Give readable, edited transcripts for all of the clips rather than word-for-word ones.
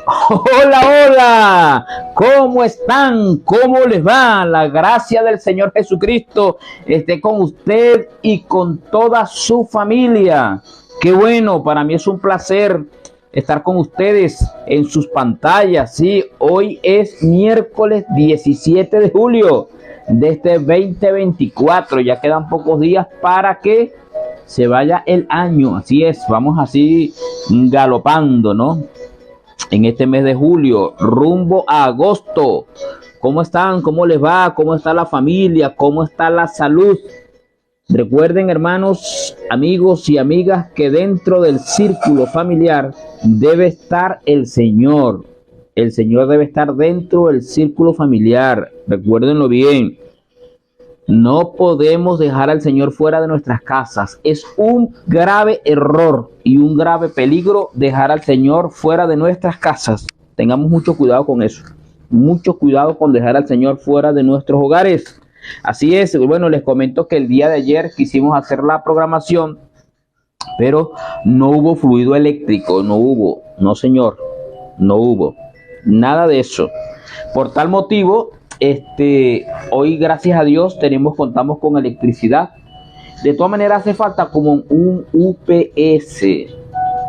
Hola, hola, ¿cómo están? ¿Cómo les va? La gracia del Señor Jesucristo esté con usted y con toda su familia. Qué bueno, para mí es un placer estar con ustedes en sus pantallas. Sí, hoy es miércoles 17 de julio de este 2024. Ya quedan pocos días para que se vaya el año. Así es, vamos así galopando, ¿no? En este mes de julio, rumbo a agosto. ¿Cómo están? ¿Cómo les va? ¿Cómo está la familia? ¿Cómo está la salud? Recuerden, hermanos, amigos y amigas, que dentro del círculo familiar debe estar el Señor. El Señor debe estar dentro del círculo familiar. Recuérdenlo bien. No podemos dejar al Señor fuera de nuestras casas. Es un grave error y un grave peligro dejar al Señor fuera de nuestras casas. Tengamos mucho cuidado con eso. Mucho cuidado con dejar al Señor fuera de nuestros hogares. Así es. Bueno, les comento que el día de ayer quisimos hacer la programación, pero no hubo fluido eléctrico. No, señor. No hubo. Nada de eso. Por tal motivo, hoy gracias a Dios contamos con electricidad. De todas maneras hace falta como un UPS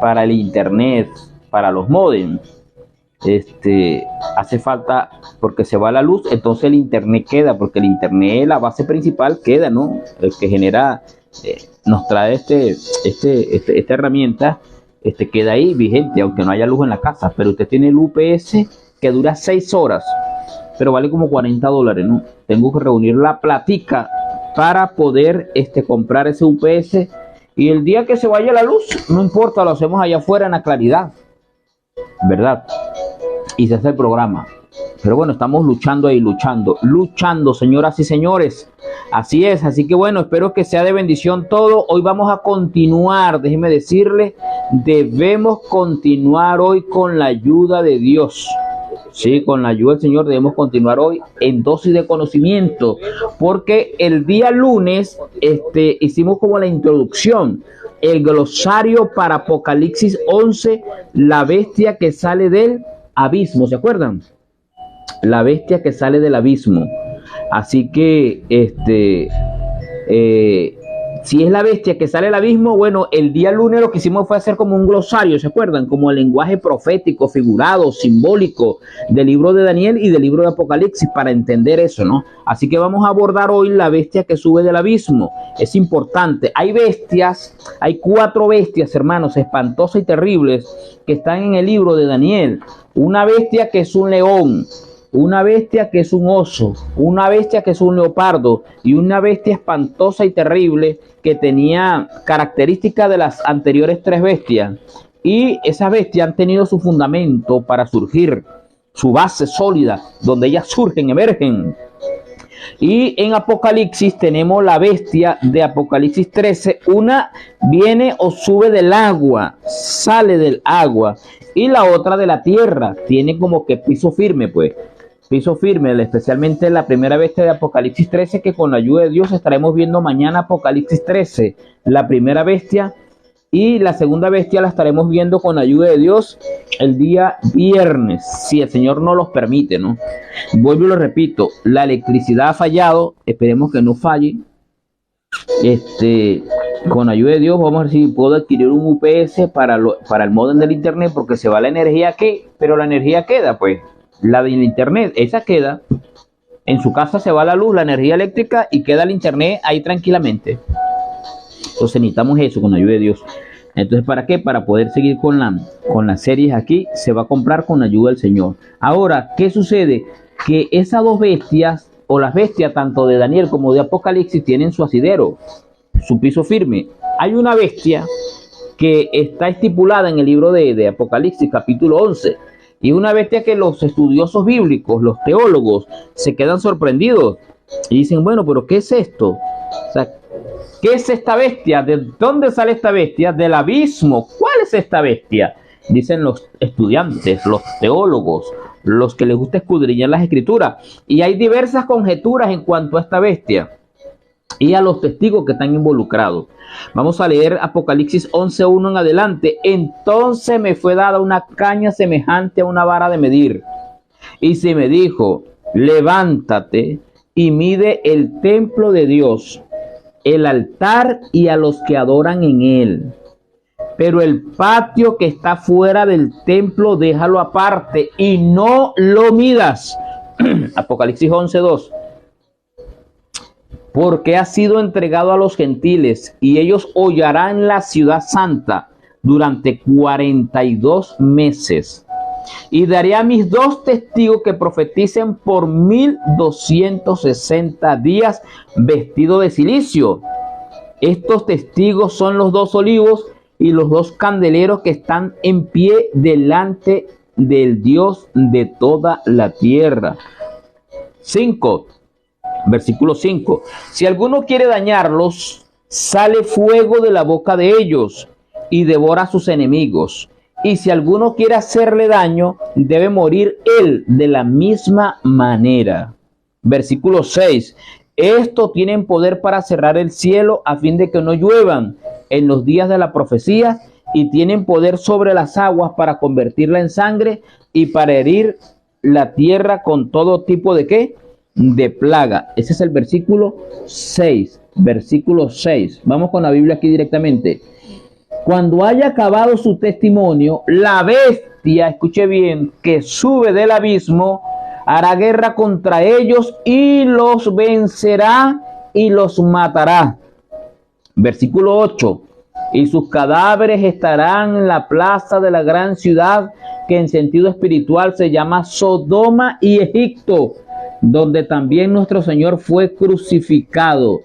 para el internet, para los modems. Hace falta porque se va la luz, entonces el internet queda, porque el internet, la base principal queda, ¿no? El que genera, nos trae esta herramienta, queda ahí vigente, aunque no haya luz en la casa, pero usted tiene el UPS que dura 6 horas. Pero vale como $40, ¿no? Tengo que reunir la platica para poder comprar ese UPS. Y el día que se vaya la luz, no importa, lo hacemos allá afuera en la claridad, ¿verdad? Y se hace el programa. Pero bueno, estamos luchando ahí, luchando, señoras y señores. Así es, así que bueno, espero que sea de bendición todo. Hoy vamos a continuar, déjeme decirle, debemos continuar hoy con la ayuda de Dios. Sí, con la ayuda del Señor debemos continuar hoy en dosis de conocimiento, porque el día lunes hicimos como la introducción, el glosario para Apocalipsis 11, la bestia que sale del abismo, ¿se acuerdan? La bestia que sale del abismo. Así que, si es la bestia que sale del abismo, bueno, el día lunes lo que hicimos fue hacer como un glosario, ¿se acuerdan? Como el lenguaje profético, figurado, simbólico del libro de Daniel y del libro de Apocalipsis para entender eso, ¿no? Así que vamos a abordar hoy la bestia que sube del abismo. Es importante. Hay bestias, hay 4 bestias, hermanos, espantosas y terribles que están en el libro de Daniel. Una bestia que es un león, una bestia que es un oso, una bestia que es un leopardo y una bestia espantosa y terrible que tenía características de las anteriores 3 bestias. Y esas bestias han tenido su fundamento para surgir, su base sólida, donde ellas surgen, emergen. Y en Apocalipsis tenemos la bestia de Apocalipsis 13. Una viene o sube del agua, sale del agua. Y la otra de la tierra, tiene como que piso firme, pues. Piso firme, especialmente la primera bestia de Apocalipsis 13, que con la ayuda de Dios estaremos viendo mañana Apocalipsis 13, la primera bestia, y la segunda bestia la estaremos viendo con la ayuda de Dios el día viernes, si el Señor nos los permite, ¿no? Vuelvo y lo repito, la electricidad ha fallado, esperemos que no falle. Con ayuda de Dios vamos a ver si puedo adquirir un UPS para el módem del internet, porque se va la energía aquí, pero la energía queda, pues. La del internet, esa queda. En su casa se va la luz, la energía eléctrica, y queda el internet ahí tranquilamente. Entonces necesitamos eso con la ayuda de Dios. Entonces, ¿para qué? Para poder seguir con las series aquí, se va a comprar con la ayuda del Señor. Ahora, ¿qué sucede? Que esas 2 bestias, o las bestias tanto de Daniel como de Apocalipsis, tienen su asidero, su piso firme. Hay una bestia que está estipulada en el libro de Apocalipsis, capítulo 11. Y una bestia que los estudiosos bíblicos, los teólogos, se quedan sorprendidos y dicen, bueno, pero ¿qué es esto? O sea, ¿qué es esta bestia? ¿De dónde sale esta bestia? Del abismo. ¿Cuál es esta bestia? Dicen los estudiantes, los teólogos, los que les gusta escudriñar las escrituras. Y hay diversas conjeturas en cuanto a esta bestia. y a los testigos que están involucrados. Vamos a leer Apocalipsis 11:1 en adelante. Entonces me fue dada una caña semejante a una vara de medir, y se me dijo: levántate y mide el templo de Dios, el altar y a los que adoran en él. Pero el patio que está fuera del templo déjalo aparte y no lo midas. Apocalipsis 11:2. Porque ha sido entregado a los gentiles, y ellos hollarán la ciudad santa durante 42 meses. Y daré a mis 2 testigos que profeticen por 1260 días vestidos de cilicio. Estos testigos son los 2 olivos y los 2 candeleros que están en pie delante del Dios de toda la tierra. 5. Versículo 5. Si alguno quiere dañarlos, sale fuego de la boca de ellos y devora a sus enemigos. Y si alguno quiere hacerle daño, debe morir él de la misma manera. Versículo 6. Estos tienen poder para cerrar el cielo a fin de que no lluevan en los días de la profecía, y tienen poder sobre las aguas para convertirla en sangre y para herir la tierra con todo tipo de ¿qué? De plaga. Ese es el versículo 6. Versículo 6. Vamos con la Biblia aquí directamente. Cuando haya acabado su testimonio, la bestia, escuche bien, que sube del abismo, hará guerra contra ellos y los vencerá y los matará. Versículo 8. Y sus cadáveres estarán en la plaza de la gran ciudad, que en sentido espiritual se llama Sodoma y Egipto, donde también nuestro Señor fue crucificado.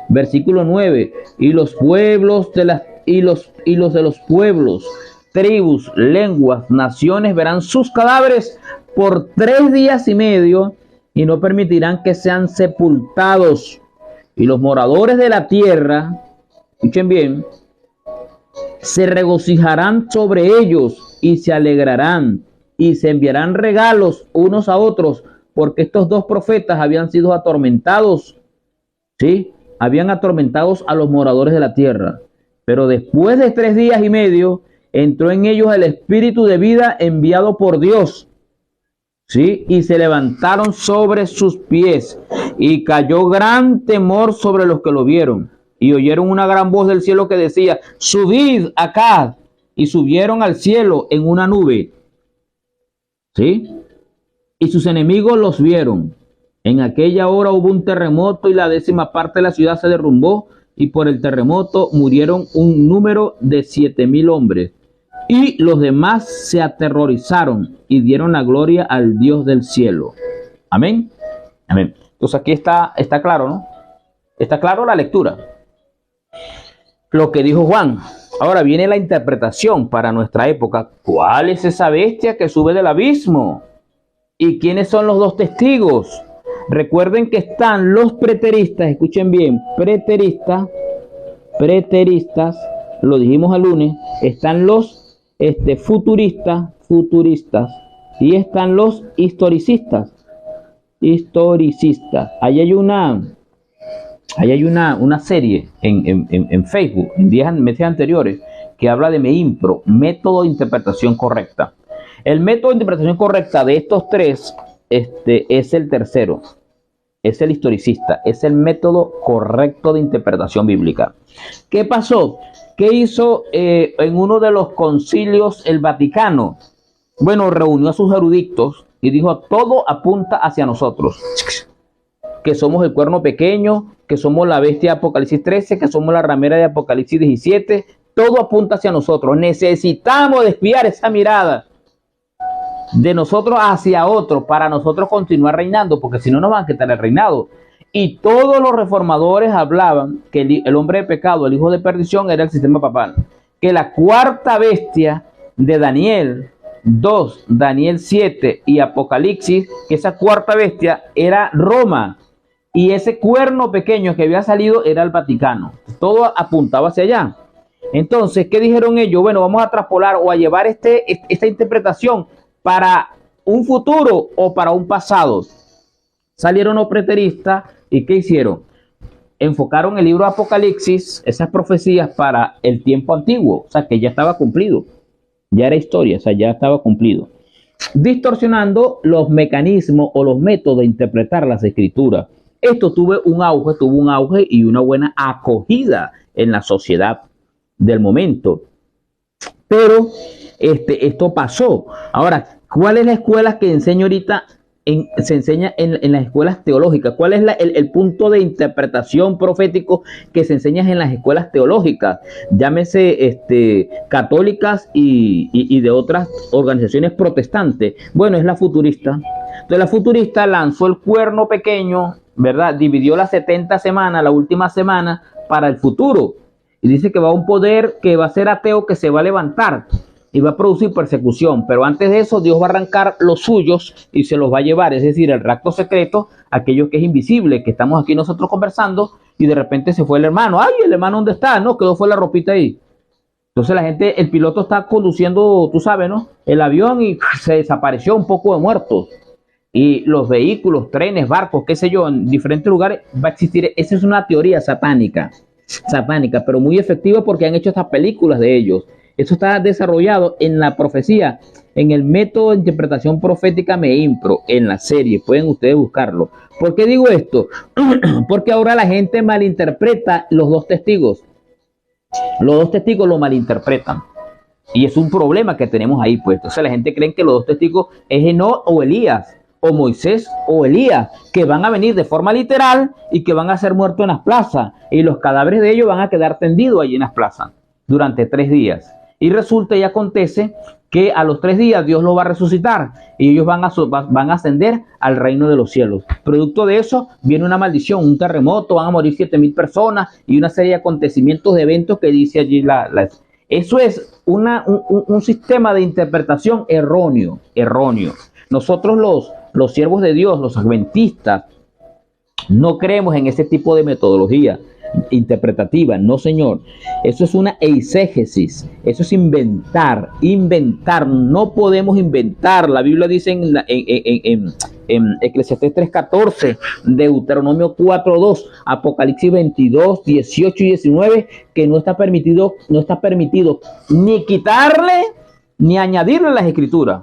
Versículo 9. Y los pueblos de las los de los pueblos, tribus, lenguas, naciones verán sus cadáveres por 3 días y medio y no permitirán que sean sepultados. Y los moradores de la tierra, escuchen bien, se regocijarán sobre ellos y se alegrarán y se enviarán regalos unos a otros, porque estos 2 profetas habían sido atormentados, ¿sí? Habían atormentados a los moradores de la tierra. Pero después de 3 días y medio, entró en ellos el espíritu de vida enviado por Dios, ¿sí? Y se levantaron sobre sus pies, y cayó gran temor sobre los que lo vieron. Y oyeron una gran voz del cielo que decía: subid acá. Y subieron al cielo en una nube, ¿sí? Y sus enemigos los vieron. En aquella hora hubo un terremoto y la 10ª parte de la ciudad se derrumbó, y por el terremoto murieron un número de 7,000 hombres. Y los demás se aterrorizaron y dieron la gloria al Dios del cielo. Amén. Amén. Entonces aquí está claro, ¿no? Está claro la lectura. Lo que dijo Juan. Ahora viene la interpretación para nuestra época. ¿Cuál es esa bestia que sube del abismo? ¿Y quiénes son los 2 testigos? Recuerden que están los preteristas, escuchen bien, preteristas, lo dijimos el lunes, están los futuristas, y están los historicistas. Ahí hay una serie en Facebook, en meses anteriores, que habla de MEIMPRO, método de interpretación correcta. El método de interpretación correcta de estos 3 es el tercero, es el historicista, es el método correcto de interpretación bíblica. ¿Qué pasó? ¿Qué hizo en uno de los concilios el Vaticano? Bueno, reunió a sus eruditos y dijo: todo apunta hacia nosotros, que somos el cuerno pequeño, que somos la bestia de Apocalipsis 13, que somos la ramera de Apocalipsis 17, todo apunta hacia nosotros. Necesitamos desviar esa mirada de nosotros hacia otro para nosotros continuar reinando, porque si no nos van a quitar el reinado. Y todos los reformadores hablaban que el hombre de pecado, el hijo de perdición, era el sistema papal, que la 4ª bestia de Daniel 2, Daniel 7 y Apocalipsis, que esa 4ª bestia era Roma, y ese cuerno pequeño que había salido era el Vaticano. Todo apuntaba hacia allá. Entonces, ¿qué dijeron ellos? Bueno, vamos a traspolar o a llevar esta interpretación para un futuro o para un pasado. Salieron los preteristas y ¿qué hicieron? enfocaron el libro de Apocalipsis, esas profecías, para el tiempo antiguo, o sea que ya estaba cumplido, ya era historia, o sea, ya estaba cumplido, distorsionando los mecanismos o los métodos de interpretar las escrituras. Esto tuvo un auge y una buena acogida en la sociedad del momento. Pero esto pasó. Ahora, ¿cuál es la escuela que enseña ahorita? Se enseña en las escuelas teológicas. ¿Cuál es el punto de interpretación profético que se enseña en las escuelas teológicas? Llámese católicas y de otras organizaciones protestantes. Bueno, es la futurista. Entonces la futurista lanzó el cuerno pequeño, ¿verdad? Dividió las 70 semanas, la última semana, para el futuro. Y dice que va a un poder que va a ser ateo, que se va a levantar y va a producir persecución, pero antes de eso Dios va a arrancar los suyos y se los va a llevar, es decir, el rapto secreto, aquello que es invisible, que estamos aquí nosotros conversando y de repente se fue el hermano. Ay, el hermano, ¿dónde está? No, quedó fue la ropita ahí. Entonces la gente, el piloto está conduciendo, tú sabes, ¿no? El avión y se desapareció, un poco de muertos. Y los vehículos, trenes, barcos, qué sé yo, en diferentes lugares va a existir. Esa es una teoría satánica, pero muy efectiva porque han hecho estas películas de ellos. Eso está desarrollado en la profecía, en el método de interpretación profética MEIMPRO, en la serie. Pueden ustedes buscarlo. ¿Por qué digo esto? Porque ahora la gente malinterpreta los dos testigos. Los dos testigos lo malinterpretan. Y es un problema que tenemos ahí puesto. O sea, la gente cree que los dos testigos es Enoc o Elías, o Moisés o Elías, que van a venir de forma literal y que van a ser muertos en las plazas. Y los cadáveres de ellos van a quedar tendidos allí en las plazas durante 3 días. Y resulta y acontece que a los 3 días Dios los va a resucitar y ellos van a ascender al reino de los cielos. Producto de eso viene una maldición, un terremoto, van a morir 7,000 personas y una serie de acontecimientos, de eventos que dice allí eso es un sistema de interpretación erróneo. Nosotros los siervos de Dios, los adventistas, no creemos en ese tipo de metodología interpretativa, no señor. Eso es una eisegesis, eso es inventar, no podemos inventar. La Biblia dice en Eclesiastés 3:14, Deuteronomio 4:2, Apocalipsis 22, 18 y 19, que no está permitido ni quitarle ni añadirle a las escrituras.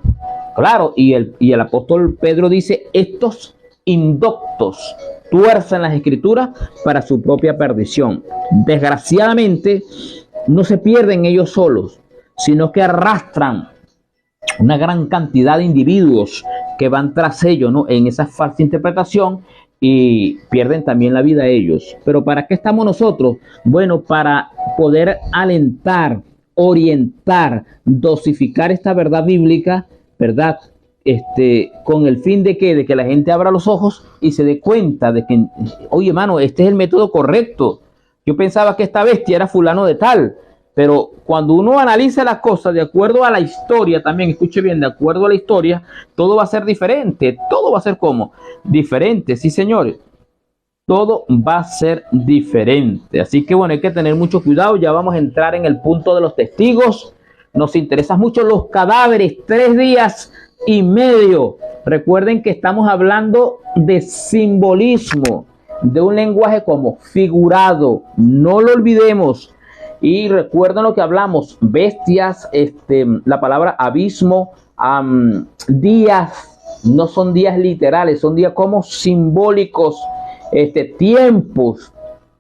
Claro, y el apóstol Pedro dice, estos indoctos tuercen las escrituras para su propia perdición. Desgraciadamente, no se pierden ellos solos, sino que arrastran una gran cantidad de individuos que van tras ellos, ¿no? En esa falsa interpretación y pierden también la vida ellos. Pero ¿para qué estamos nosotros? Bueno, para poder alentar, orientar, dosificar esta verdad bíblica, ¿verdad? Con el fin de que la gente abra los ojos y se dé cuenta de que, oye, hermano, este es el método correcto. Yo pensaba que esta bestia era fulano de tal, pero cuando uno analiza las cosas de acuerdo a la historia, también, escuche bien, de acuerdo a la historia, todo va a ser diferente. Todo va a ser como diferente, sí, señores. Todo va a ser diferente. Así que bueno, hay que tener mucho cuidado. Ya vamos a entrar en el punto de los testigos. Nos interesan mucho los cadáveres, 3 días y medio. Recuerden que estamos hablando de simbolismo, de un lenguaje como figurado. No lo olvidemos. Y recuerden lo que hablamos, bestias, la palabra abismo, días, no son días literales, son días como simbólicos, tiempos.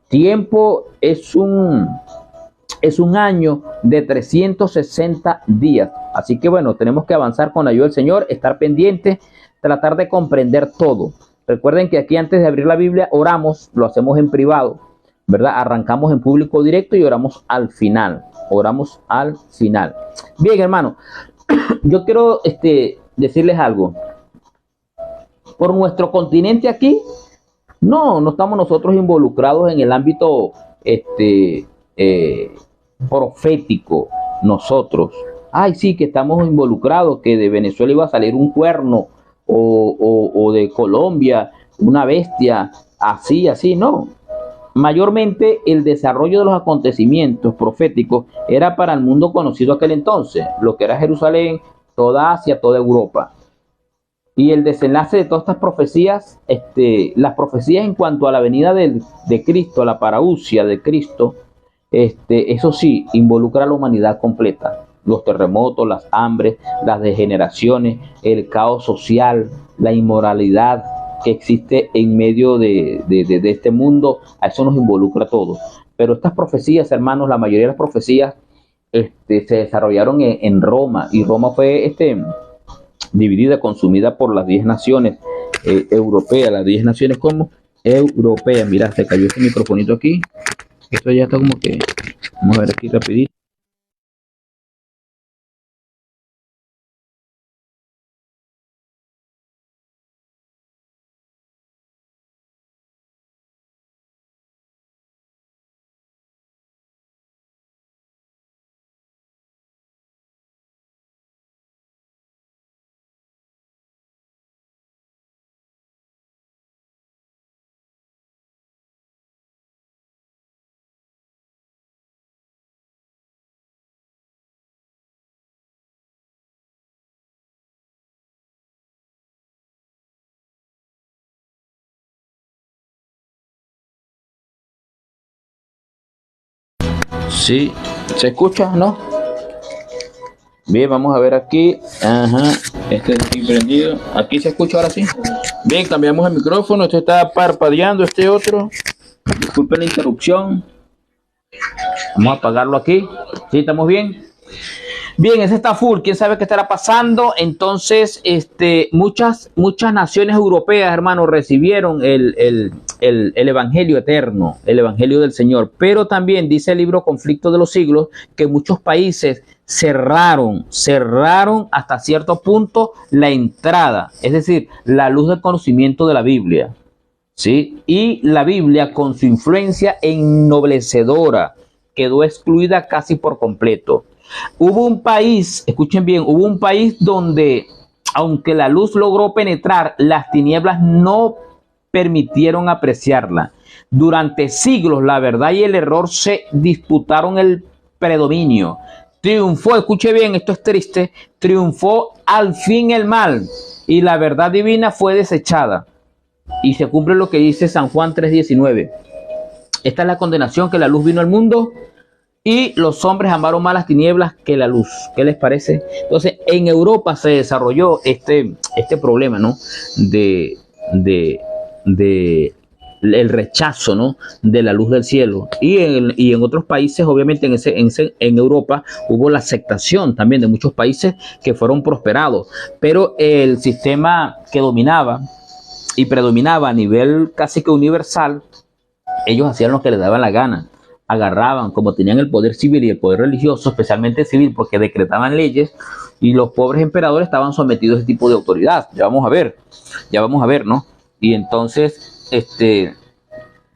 Tiempo es un año de 360 días. Así que bueno, tenemos que avanzar con la ayuda del Señor, estar pendientes, tratar de comprender todo. Recuerden que aquí antes de abrir la Biblia oramos, lo hacemos en privado, ¿verdad? Arrancamos en público directo y oramos al final. Bien, hermano, yo quiero decirles algo. Por nuestro continente aquí, no estamos nosotros involucrados en el ámbito profético. Nosotros, sí que estamos involucrados, que de Venezuela iba a salir un cuerno, o de Colombia una bestia, así, no. Mayormente el desarrollo de los acontecimientos proféticos era para el mundo conocido aquel entonces, lo que era Jerusalén, toda Asia, toda Europa. Y el desenlace de todas estas profecías, las profecías en cuanto a la venida de Cristo, la parousia de Cristo, eso sí, involucra a la humanidad completa. Los terremotos, las hambres, las degeneraciones, el caos social, la inmoralidad que existe en medio de este mundo, a eso nos involucra a todos. Pero estas profecías, hermanos, la mayoría de las profecías se desarrollaron en Roma, y Roma fue dividida, consumida por las 10 naciones europeas, las 10 naciones como europeas. Mira, se cayó este microfonito aquí. Esto ya está como que, vamos a ver aquí rapidito. Sí, ¿se escucha? ¿No? Bien, vamos a ver aquí. Ajá, este es aquí prendido. Aquí se escucha ahora sí. Bien, cambiamos el micrófono. Este está parpadeando, este otro. Disculpen la interrupción. Vamos a apagarlo aquí. ¿Sí? ¿Estamos bien? Bien, ese está full. ¿Quién sabe qué estará pasando? Entonces, muchas naciones europeas, hermanos, recibieron el evangelio eterno, el evangelio del Señor. Pero también dice el libro Conflicto de los Siglos que muchos países cerraron hasta cierto punto la entrada, es decir, la luz del conocimiento de la Biblia. ¿Sí? Y la Biblia, con su influencia ennoblecedora, quedó excluida casi por completo. Hubo un país, escuchen bien, hubo un país donde, aunque la luz logró penetrar, las tinieblas no permitieron apreciarla. Durante siglos, la verdad y el error se disputaron el predominio. Triunfó, escuche bien, esto es triste, triunfó al fin el mal, y la verdad divina fue desechada. Y se cumple lo que dice San Juan 3:19. Esta es la condenación, que la luz vino al mundo y los hombres amaron más las tinieblas que la luz. ¿Qué les parece? Entonces, en Europa se desarrolló este problema, ¿no? El rechazo, ¿no? De la luz del cielo. Y en otros países, obviamente en Europa, hubo la aceptación también de muchos países que fueron prosperados. Pero el sistema que dominaba y predominaba a nivel casi que universal, ellos hacían lo que les daba la gana. Agarraban, como tenían el poder civil y el poder religioso, especialmente civil, porque decretaban leyes, y los pobres emperadores estaban sometidos a ese tipo de autoridad. Ya vamos a ver, ¿no? Y entonces,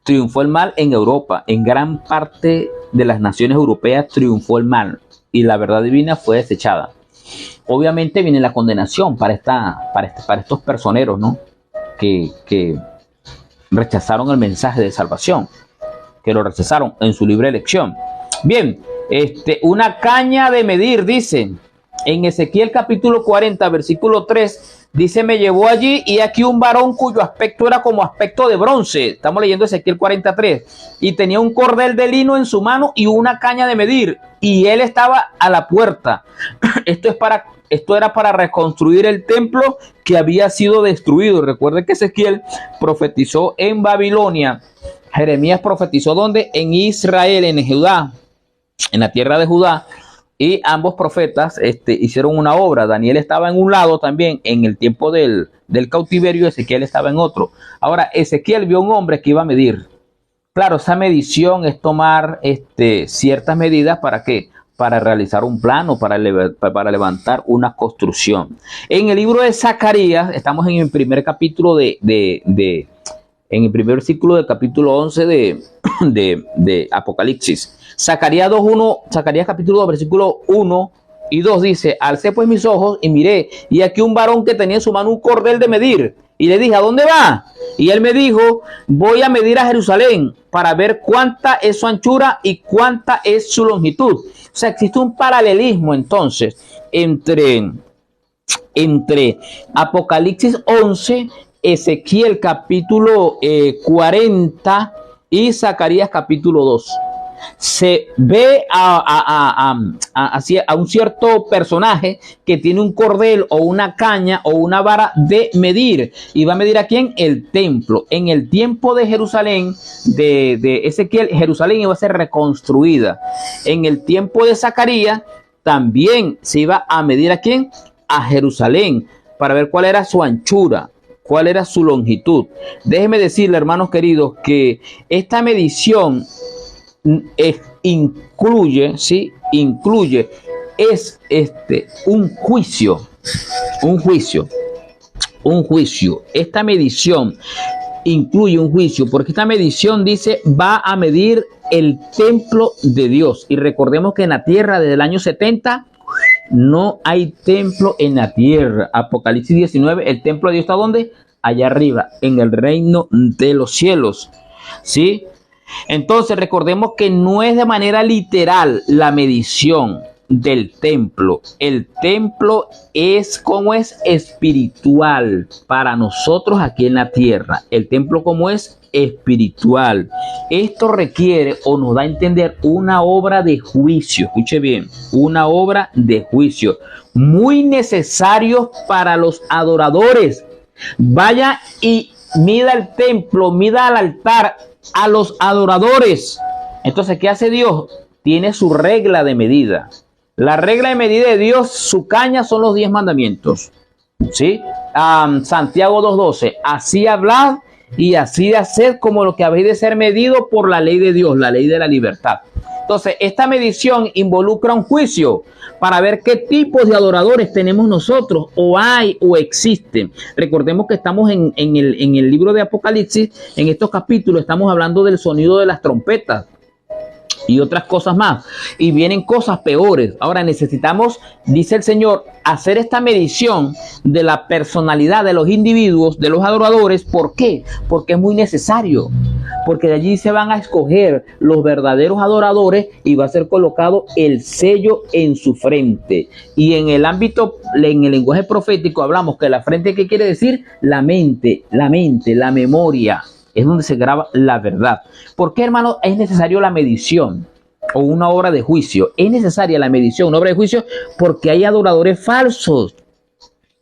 triunfó el mal en Europa. En gran parte de las naciones europeas triunfó el mal, y la verdad divina fue desechada. Obviamente viene la condenación para estos personeros, ¿no? Que rechazaron el mensaje de salvación, que lo rechazaron en su libre elección. Bien, una caña de medir, dice, en Ezequiel capítulo 40, versículo 3, dice, me llevó allí y aquí un varón cuyo aspecto era como aspecto de bronce. Estamos leyendo Ezequiel 43. Y tenía un cordel de lino en su mano y una caña de medir. Y él estaba a la puerta. Esto era para reconstruir el templo que había sido destruido. Recuerden que Ezequiel profetizó en Babilonia. Jeremías profetizó ¿dónde? En Israel, en Judá, en la tierra de Judá. Y ambos profetas hicieron una obra. Daniel estaba en un lado también en el tiempo del cautiverio, Ezequiel estaba en otro. Ahora, Ezequiel vio a un hombre que iba a medir. Claro, esa medición es tomar ciertas medidas. ¿Para qué? Para realizar un plano, para levantar una construcción. En el libro de Zacarías, estamos en el primer capítulo en el primer versículo del capítulo 11 de Apocalipsis. Zacarías capítulo 2, versículo 1 y 2 dice, alcé pues mis ojos y miré, y aquí un varón que tenía en su mano un cordel de medir. Y le dije, ¿a dónde va? Y él me dijo, voy a medir a Jerusalén para ver cuánta es su anchura y cuánta es su longitud. O sea, existe un paralelismo entonces entre entre Apocalipsis 11, Ezequiel capítulo 40 y Zacarías capítulo 2. Se ve a un cierto personaje que tiene un cordel o una caña o una vara de medir. ¿Y va a medir a quién? El templo. En el tiempo de Jerusalén, de Ezequiel, Jerusalén iba a ser reconstruida. En el tiempo de Zacarías también se iba a medir a quién? A Jerusalén, para ver cuál era su anchura, cuál era su longitud. Déjenme decirle, hermanos queridos, que esta medición incluye un juicio. Esta medición incluye un juicio, porque esta medición dice va a medir el templo de Dios. Y recordemos que en la tierra desde el año 70 no hay templo en la tierra. Apocalipsis 19, el templo de Dios está ¿dónde? Allá arriba, en el reino de los cielos. ¿Sí? Entonces recordemos que no es de manera literal la medición del templo. El templo es como es espiritual para nosotros aquí en la tierra. El templo como es espiritual. Esto requiere o nos da a entender una obra de juicio. Escuche bien, una obra de juicio muy necesario para los adoradores. Vaya y mida el templo, mida al altar a los adoradores. Entonces, ¿qué hace Dios? Tiene su regla de medida. La regla de medida de Dios, su caña son los 10 mandamientos. ¿Sí? Santiago 2:12. Así hablad y así de hacer como lo que habéis de ser medido por la ley de Dios, la ley de la libertad. Entonces, esta medición involucra un juicio para ver qué tipos de adoradores tenemos nosotros, o hay o existen. Recordemos que estamos en el libro de Apocalipsis, en estos capítulos estamos hablando del sonido de las trompetas y otras cosas más, y vienen cosas peores. Ahora necesitamos, dice el Señor, hacer esta medición de la personalidad de los individuos, de los adoradores. ¿Por qué? Porque es muy necesario, porque de allí se van a escoger los verdaderos adoradores y va a ser colocado el sello en su frente. Y en el ámbito, en el lenguaje profético hablamos que la frente, ¿qué quiere decir? La mente, la memoria. Es donde se graba la verdad. ¿Por qué, hermano, es necesario la medición o una obra de juicio? Es necesaria la medición, una obra de juicio, porque hay adoradores falsos.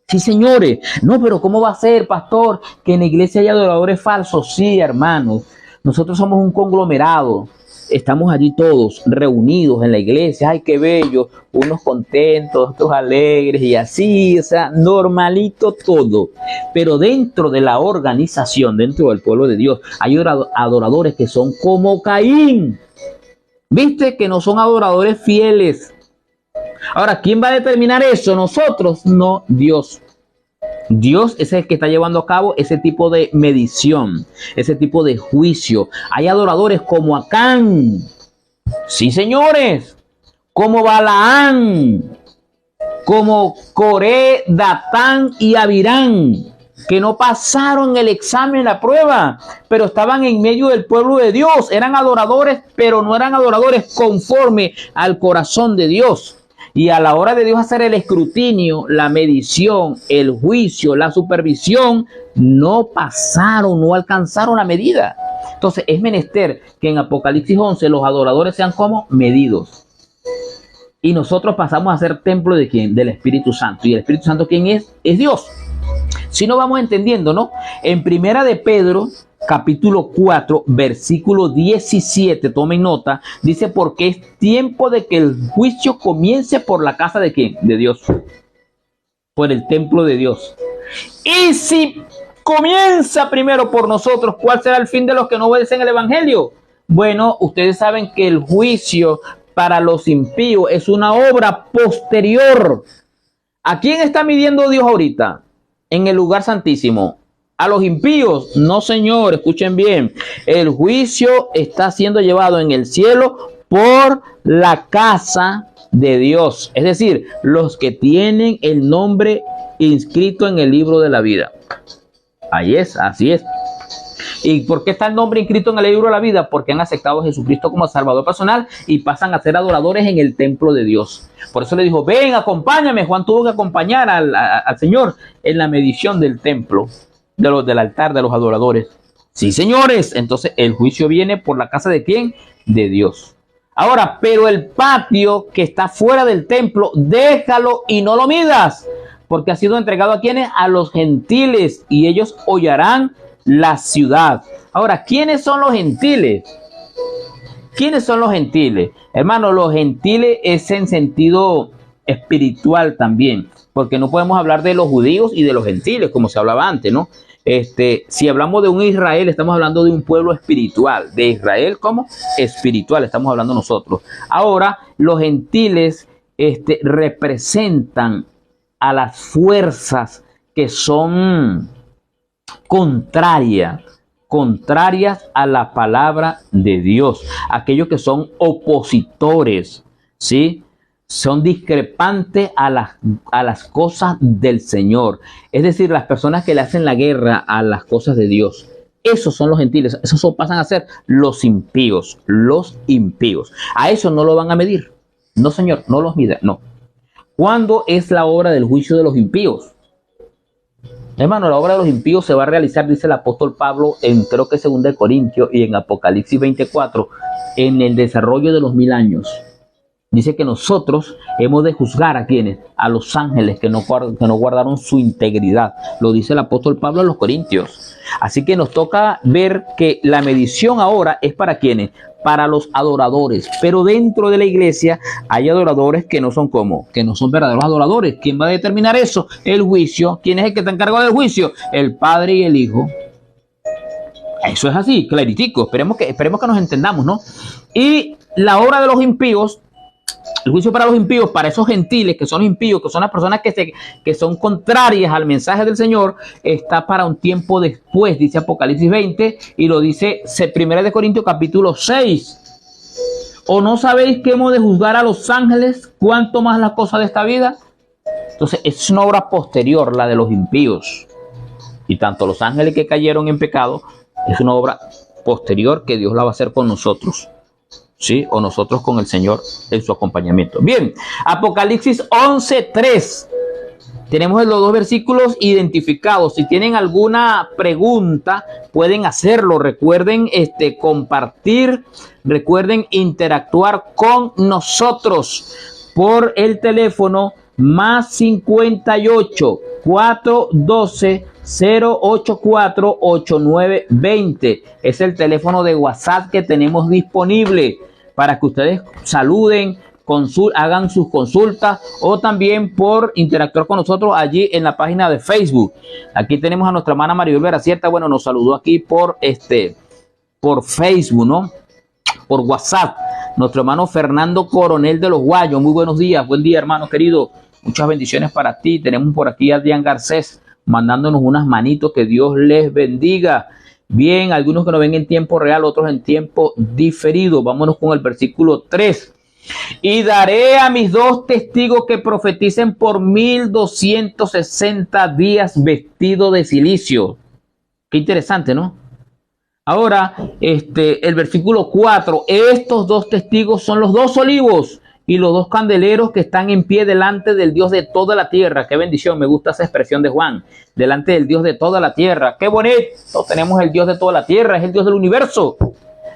Sí, señores. No, pero ¿cómo va a ser, pastor, que en la iglesia hay adoradores falsos? Sí, hermanos. Nosotros somos un conglomerado. Estamos allí todos reunidos en la iglesia. Ay, qué bello. Unos contentos, otros alegres y así, o sea, normalito todo. Pero dentro de la organización, dentro del pueblo de Dios, hay adoradores que son como Caín. ¿Viste? Que no son adoradores fieles. Ahora, ¿quién va a determinar eso? Nosotros, no, Dios. Dios es el que está llevando a cabo ese tipo de medición, ese tipo de juicio. Hay adoradores como Acán, sí, señores, como Balaán, como Coré, Datán y Abirán, que no pasaron el examen, la prueba, pero estaban en medio del pueblo de Dios. Eran adoradores, pero no eran adoradores conforme al corazón de Dios. Y a la hora de Dios hacer el escrutinio, la medición, el juicio, la supervisión, no pasaron, no alcanzaron la medida. Entonces es menester que en Apocalipsis 11 los adoradores sean como medidos. Y nosotros pasamos a ser templo de ¿quién? Del Espíritu Santo. ¿Y el Espíritu Santo quién es? Es Dios. Si no vamos entendiendo, ¿no? En Primera de Pedro, capítulo 4, versículo 17, tomen nota, dice, porque es tiempo de que el juicio comience por la casa de ¿quién? De Dios, por el templo de Dios. Y si comienza primero por nosotros, ¿cuál será el fin de los que no obedecen el evangelio? Bueno, ustedes saben que el juicio para los impíos es una obra posterior. ¿A quién está midiendo Dios ahorita? En el lugar santísimo. A los impíos, no, señor, escuchen bien. El juicio está siendo llevado en el cielo por la casa de Dios. Es decir, los que tienen el nombre inscrito en el libro de la vida. Ahí es, así es. ¿Y por qué está el nombre inscrito en el libro de la vida? Porque han aceptado a Jesucristo como Salvador personal y pasan a ser adoradores en el templo de Dios. Por eso le dijo, ven, acompáñame. Juan tuvo que acompañar al Señor en la medición del templo, del altar de los adoradores. Sí, señores, entonces el juicio viene por la casa de ¿quién? De Dios. Ahora, pero el patio que está fuera del templo, déjalo y no lo midas, porque ha sido entregado a quienes, a los gentiles, y ellos hollarán la ciudad. Ahora, ¿quiénes son los gentiles? ¿Quiénes son los gentiles? Hermano, los gentiles es en sentido espiritual también, porque no podemos hablar de los judíos y de los gentiles, como se hablaba antes, ¿no? Si hablamos de un Israel, estamos hablando de un pueblo espiritual, de Israel como espiritual, estamos hablando nosotros. Ahora, los gentiles representan a las fuerzas que son contrarias a la palabra de Dios, aquellos que son opositores, ¿sí? Son discrepantes a las cosas del Señor. Es decir, las personas que le hacen la guerra a las cosas de Dios. Esos son los gentiles. Esos pasan a ser los impíos. Los impíos. A eso no lo van a medir. No, señor, no los mida. No. ¿Cuándo es la hora del juicio de los impíos? Hermano, la obra de los impíos se va a realizar, dice el apóstol Pablo, creo que 2 Corintios y en Apocalipsis 24, en el desarrollo de los 1000 años. Dice que nosotros hemos de juzgar a quienes, a los ángeles que no guardaron su integridad. Lo dice el apóstol Pablo a los Corintios. Así que nos toca ver que la medición ahora es para quienes, para los adoradores. Pero dentro de la iglesia hay adoradores que no son como, que no son verdaderos adoradores. ¿Quién va a determinar eso? El juicio. ¿Quién es el que está encargado del juicio? El Padre y el Hijo. Eso es así, claritico. Esperemos que nos entendamos, ¿no? Y la obra de los impíos, el juicio para los impíos, para esos gentiles que son impíos, que son las personas que son contrarias al mensaje del Señor, está para un tiempo después, dice Apocalipsis 20, y lo dice 1 Corintios capítulo 6. ¿O no sabéis que hemos de juzgar a los ángeles, cuánto más las cosas de esta vida? Entonces es una obra posterior, la de los impíos. Y tanto los ángeles que cayeron en pecado, es una obra posterior que Dios la va a hacer con nosotros. ¿Sí? O nosotros con el Señor en su acompañamiento. Bien, Apocalipsis 11:3. Tenemos los dos versículos identificados. Si tienen alguna pregunta, pueden hacerlo. Recuerden compartir, recuerden interactuar con nosotros por el teléfono más 58 412 084 8920. Es el teléfono de WhatsApp que tenemos disponible para que ustedes saluden, hagan sus consultas o también por interactuar con nosotros allí en la página de Facebook. Aquí tenemos a nuestra hermana Maribel Veracierta. Bueno, nos saludó aquí por Facebook, ¿no? Por WhatsApp. Nuestro hermano Fernando Coronel de los Guayos. Muy buenos días. Buen día, hermano querido. Muchas bendiciones para ti. Tenemos por aquí a Dian Garcés mandándonos unas manitos. Que Dios les bendiga. Bien, algunos que nos ven en tiempo real, otros en tiempo diferido. Vámonos con el versículo 3. Y daré a mis 2 testigos que profeticen por 1260 días vestidos de cilicio. Qué interesante, ¿no? Ahora, el versículo 4. Estos 2 testigos son los 2 olivos y los 2 candeleros que están en pie delante del Dios de toda la tierra. Qué bendición, me gusta esa expresión de Juan. Delante del Dios de toda la tierra. Qué bonito, tenemos el Dios de toda la tierra, es el Dios del universo.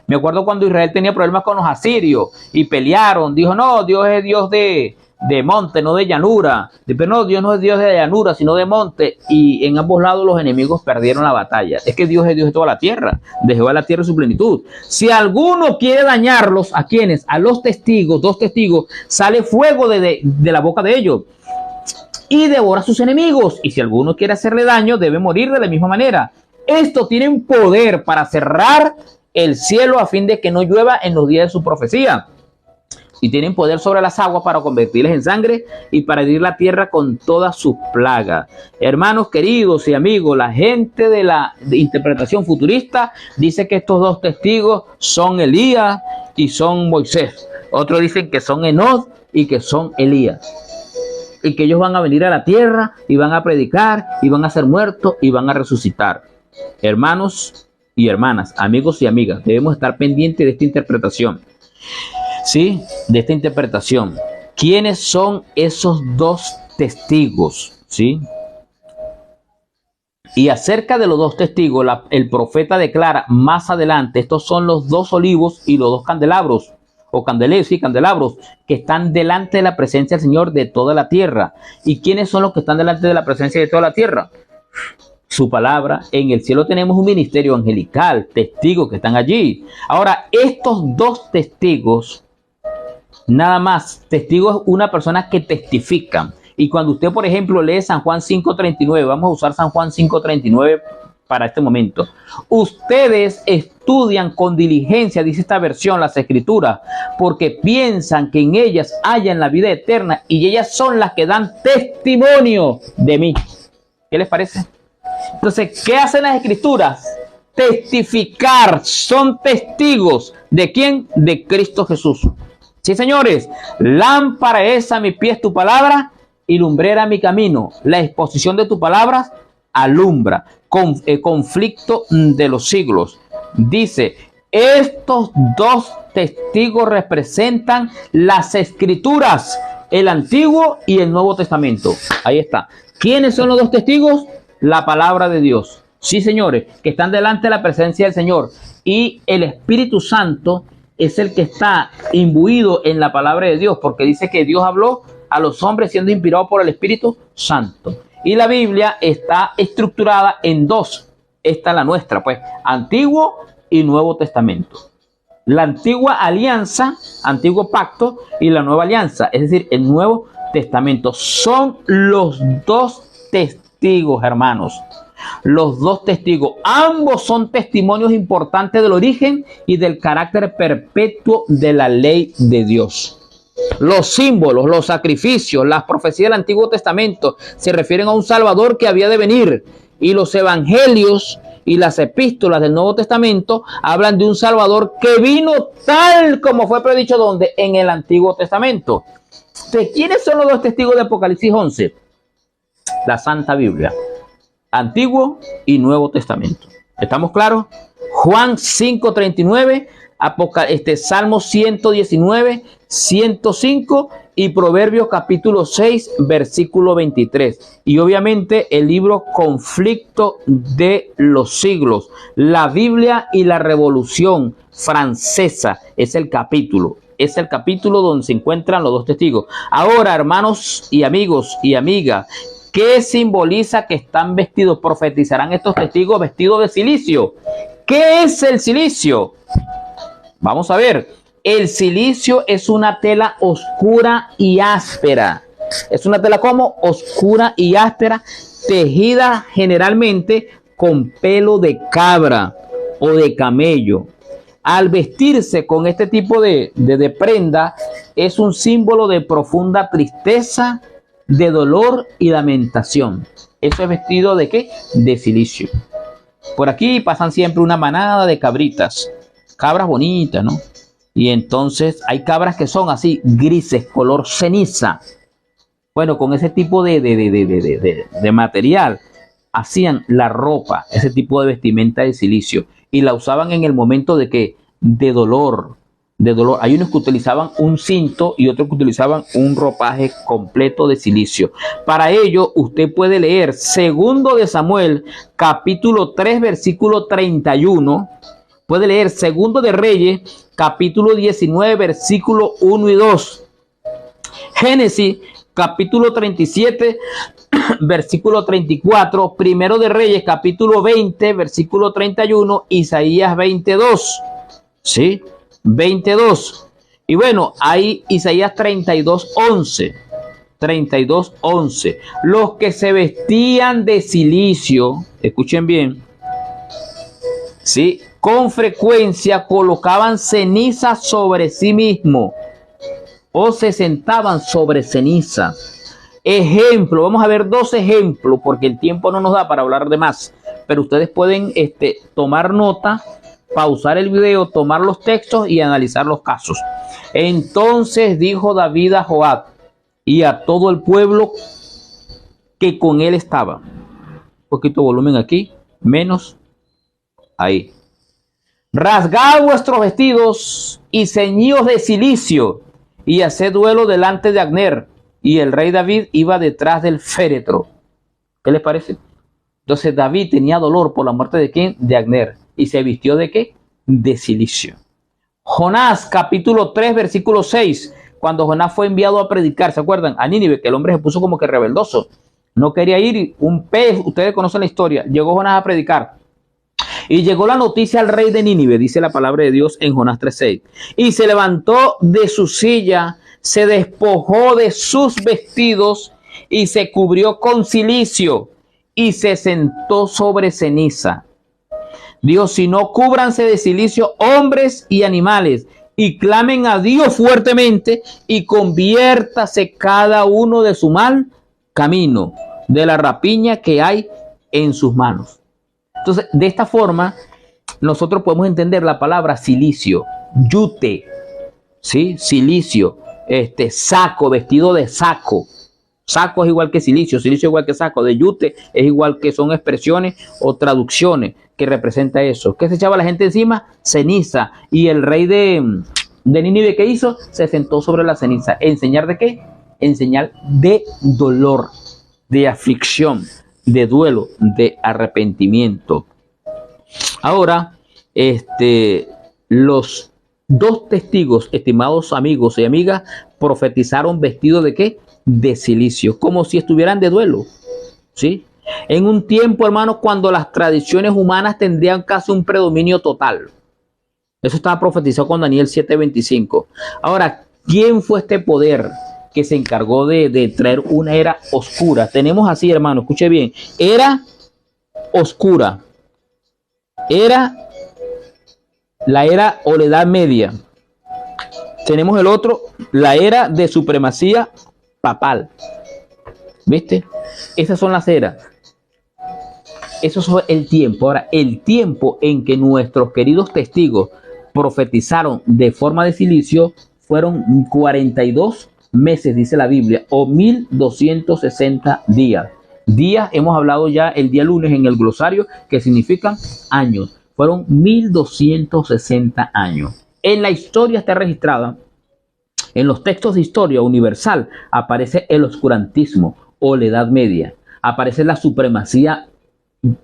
Me acuerdo cuando Israel tenía problemas con los asirios y pelearon. Dijo, no, Dios es Dios de monte, no de llanura. Pero no, Dios no es Dios de llanura, sino de monte. Y en ambos lados los enemigos perdieron la batalla. Es que Dios es Dios de toda la tierra, de Jehová la tierra y su plenitud. Si alguno quiere dañarlos, ¿a quiénes? A los testigos, 2 testigos, sale fuego de la boca de ellos y devora a sus enemigos. Y si alguno quiere hacerle daño, debe morir de la misma manera. Estos tienen poder para cerrar el cielo a fin de que no llueva en los días de su profecía. Y tienen poder sobre las aguas para convertirles en sangre y para herir la tierra con todas sus plagas. Hermanos queridos y amigos, la gente de la interpretación futurista dice que estos 2 testigos son Elías y son Moisés. Otros dicen que son Enoc y que son Elías. Y que ellos van a venir a la tierra y van a predicar y van a ser muertos y van a resucitar. Hermanos y hermanas, amigos y amigas, debemos estar pendientes de esta interpretación. ¿Sí? De esta interpretación. ¿Quiénes son esos dos testigos? ¿Sí? Y acerca de los dos testigos, el profeta declara más adelante, estos son los dos olivos y los dos candelabros, o candelabros, sí, candelabros, que están delante de la presencia del Señor de toda la tierra. ¿Y quiénes son los que están delante de la presencia de toda la tierra? Su palabra. En el cielo tenemos un ministerio angelical, testigos que están allí. Ahora, estos dos testigos, nada más, testigos es una persona que testifican. Y cuando usted, por ejemplo, lee San Juan 5:39, vamos a usar San Juan 5:39 para este momento. Ustedes estudian con diligencia, dice esta versión, las escrituras, porque piensan que en ellas hayan la vida eterna y ellas son las que dan testimonio de mí. ¿Qué les parece? Entonces, ¿qué hacen las escrituras? Testificar, son testigos. ¿De quién? De Cristo Jesús. Sí, señores, lámpara es a mi pies tu palabra y lumbrera mi camino. La exposición de tus palabras alumbra. Conflicto de los siglos. Dice, estos dos testigos representan las escrituras, el Antiguo y el Nuevo Testamento. Ahí está. ¿Quiénes son los dos testigos? La palabra de Dios. Sí, señores, que están delante de la presencia del Señor. Y el Espíritu Santo es el que está imbuido en la palabra de Dios, porque dice que Dios habló a los hombres siendo inspirado por el Espíritu Santo. Y la Biblia está estructurada en dos. Esta es la nuestra, pues, Antiguo y Nuevo Testamento. La antigua alianza, antiguo pacto, y la nueva alianza, es decir, el Nuevo Testamento. Son los dos testigos, hermanos. Los dos testigos. Ambos son testimonios importantes del origen y del carácter perpetuo de la ley de Dios. Los símbolos, los sacrificios, las profecías del Antiguo Testamento se refieren a un Salvador que había de venir. Y los evangelios y las epístolas del Nuevo Testamento hablan de un Salvador que vino tal como fue predicho donde en el Antiguo Testamento. ¿De quiénes son los dos testigos de Apocalipsis 11? La Santa Biblia, Antiguo y Nuevo Testamento. ¿Estamos claros? Juan 5:39, Salmo 119, 105 y Proverbios capítulo 6, versículo 23. Y obviamente el libro Conflicto de los Siglos, la Biblia y la Revolución Francesa es el capítulo. Es el capítulo donde se encuentran los dos testigos. Ahora, hermanos y amigos y amigas, ¿qué simboliza que están vestidos? Profetizarán estos testigos vestidos de silicio. ¿Qué es el silicio? Vamos a ver. El silicio es una tela oscura y áspera. Es una tela como oscura y áspera, tejida generalmente con pelo de cabra o de camello. Al vestirse con este tipo de prenda, es un símbolo de profunda tristeza, de dolor y lamentación. Eso es vestido ¿de qué? De silicio. Por aquí pasan siempre una manada de cabritas. Cabras bonitas, ¿no? Y entonces hay cabras que son así, grises, color ceniza. Bueno, con ese tipo de material hacían la ropa, ese tipo de vestimenta de silicio. Y la usaban en el momento de ¿qué? De dolor. De dolor. Hay unos que utilizaban un cinto y otros que utilizaban un ropaje completo de silicio. Para ello, usted puede leer 2 de Samuel, capítulo 3, versículo 31. Puede leer 2 de Reyes, capítulo 19, versículo 1 y 2. Génesis, capítulo 37, versículo 34. 1 de Reyes, capítulo 20, versículo 31. Isaías 22. ¿Sí? 22. Y bueno, hay Isaías 32:11. 32:11. Los que se vestían de silicio, escuchen bien, ¿sí? Con frecuencia colocaban ceniza sobre sí mismo o se sentaban sobre ceniza. Ejemplo, vamos a ver 2 ejemplos porque el tiempo no nos da para hablar de más, pero ustedes pueden tomar nota, pausar el video, tomar los textos y analizar los casos. Entonces dijo David a Joab y a todo el pueblo que con él estaba. Un poquito de volumen aquí, menos ahí. rasgad vuestros vestidos y ceñíos de cilicio y haced duelo delante de Abner. Y el rey David iba detrás del féretro. ¿Qué les parece? Entonces David tenía dolor por la muerte de ¿quién? De Abner. ¿Y se vistió de qué? De cilicio. Jonás, capítulo 3, versículo 6. Cuando Jonás fue enviado a predicar, ¿se acuerdan? A Nínive, que el hombre se puso como que rebeldoso. No quería ir, un pez, ustedes conocen la historia. Llegó Jonás a predicar. Y llegó la noticia al rey de Nínive, dice la palabra de Dios en Jonás 3:6. Y se levantó de su silla, se despojó de sus vestidos y se cubrió con cilicio y se sentó sobre ceniza. Dios, si no cúbranse de cilicio hombres y animales y clamen a Dios fuertemente y conviértase cada uno de su mal camino, de la rapiña que hay en sus manos. Entonces, de esta forma, nosotros podemos entender la palabra cilicio, yute, ¿sí? Cilicio, saco, vestido de saco. Saco es igual que cilicio, silicio es igual que saco, de yute es igual que son expresiones o traducciones que representa eso. ¿Qué se echaba la gente encima? Ceniza. Y el rey de Nínive, ¿qué hizo? Se sentó sobre la ceniza. ¿En señal de qué? En señal de dolor, de aflicción, de duelo, de arrepentimiento. Ahora, los dos testigos, estimados amigos y amigas, profetizaron vestidos de qué? De cilicio, como si estuvieran de duelo, ¿sí? En un tiempo, hermanos, cuando las tradiciones humanas tendrían casi un predominio total. Eso estaba profetizado con Daniel 7:25. Ahora, ¿quién fue este poder que se encargó de traer una era oscura? Tenemos así, hermano, escuche bien, era oscura, era la era o la Edad Media. Tenemos el otro, la era de supremacía papal. ¿Viste? Esas son las eras. Eso es el tiempo. Ahora, el tiempo en que nuestros queridos testigos profetizaron de forma de cilicio fueron 42 meses, dice la Biblia, o 1260 días. Días, hemos hablado ya el día lunes en el glosario, que significan años. Fueron 1260 años. En la historia está registrada, en los textos de historia universal, aparece el oscurantismo o la Edad Media. Aparece la supremacía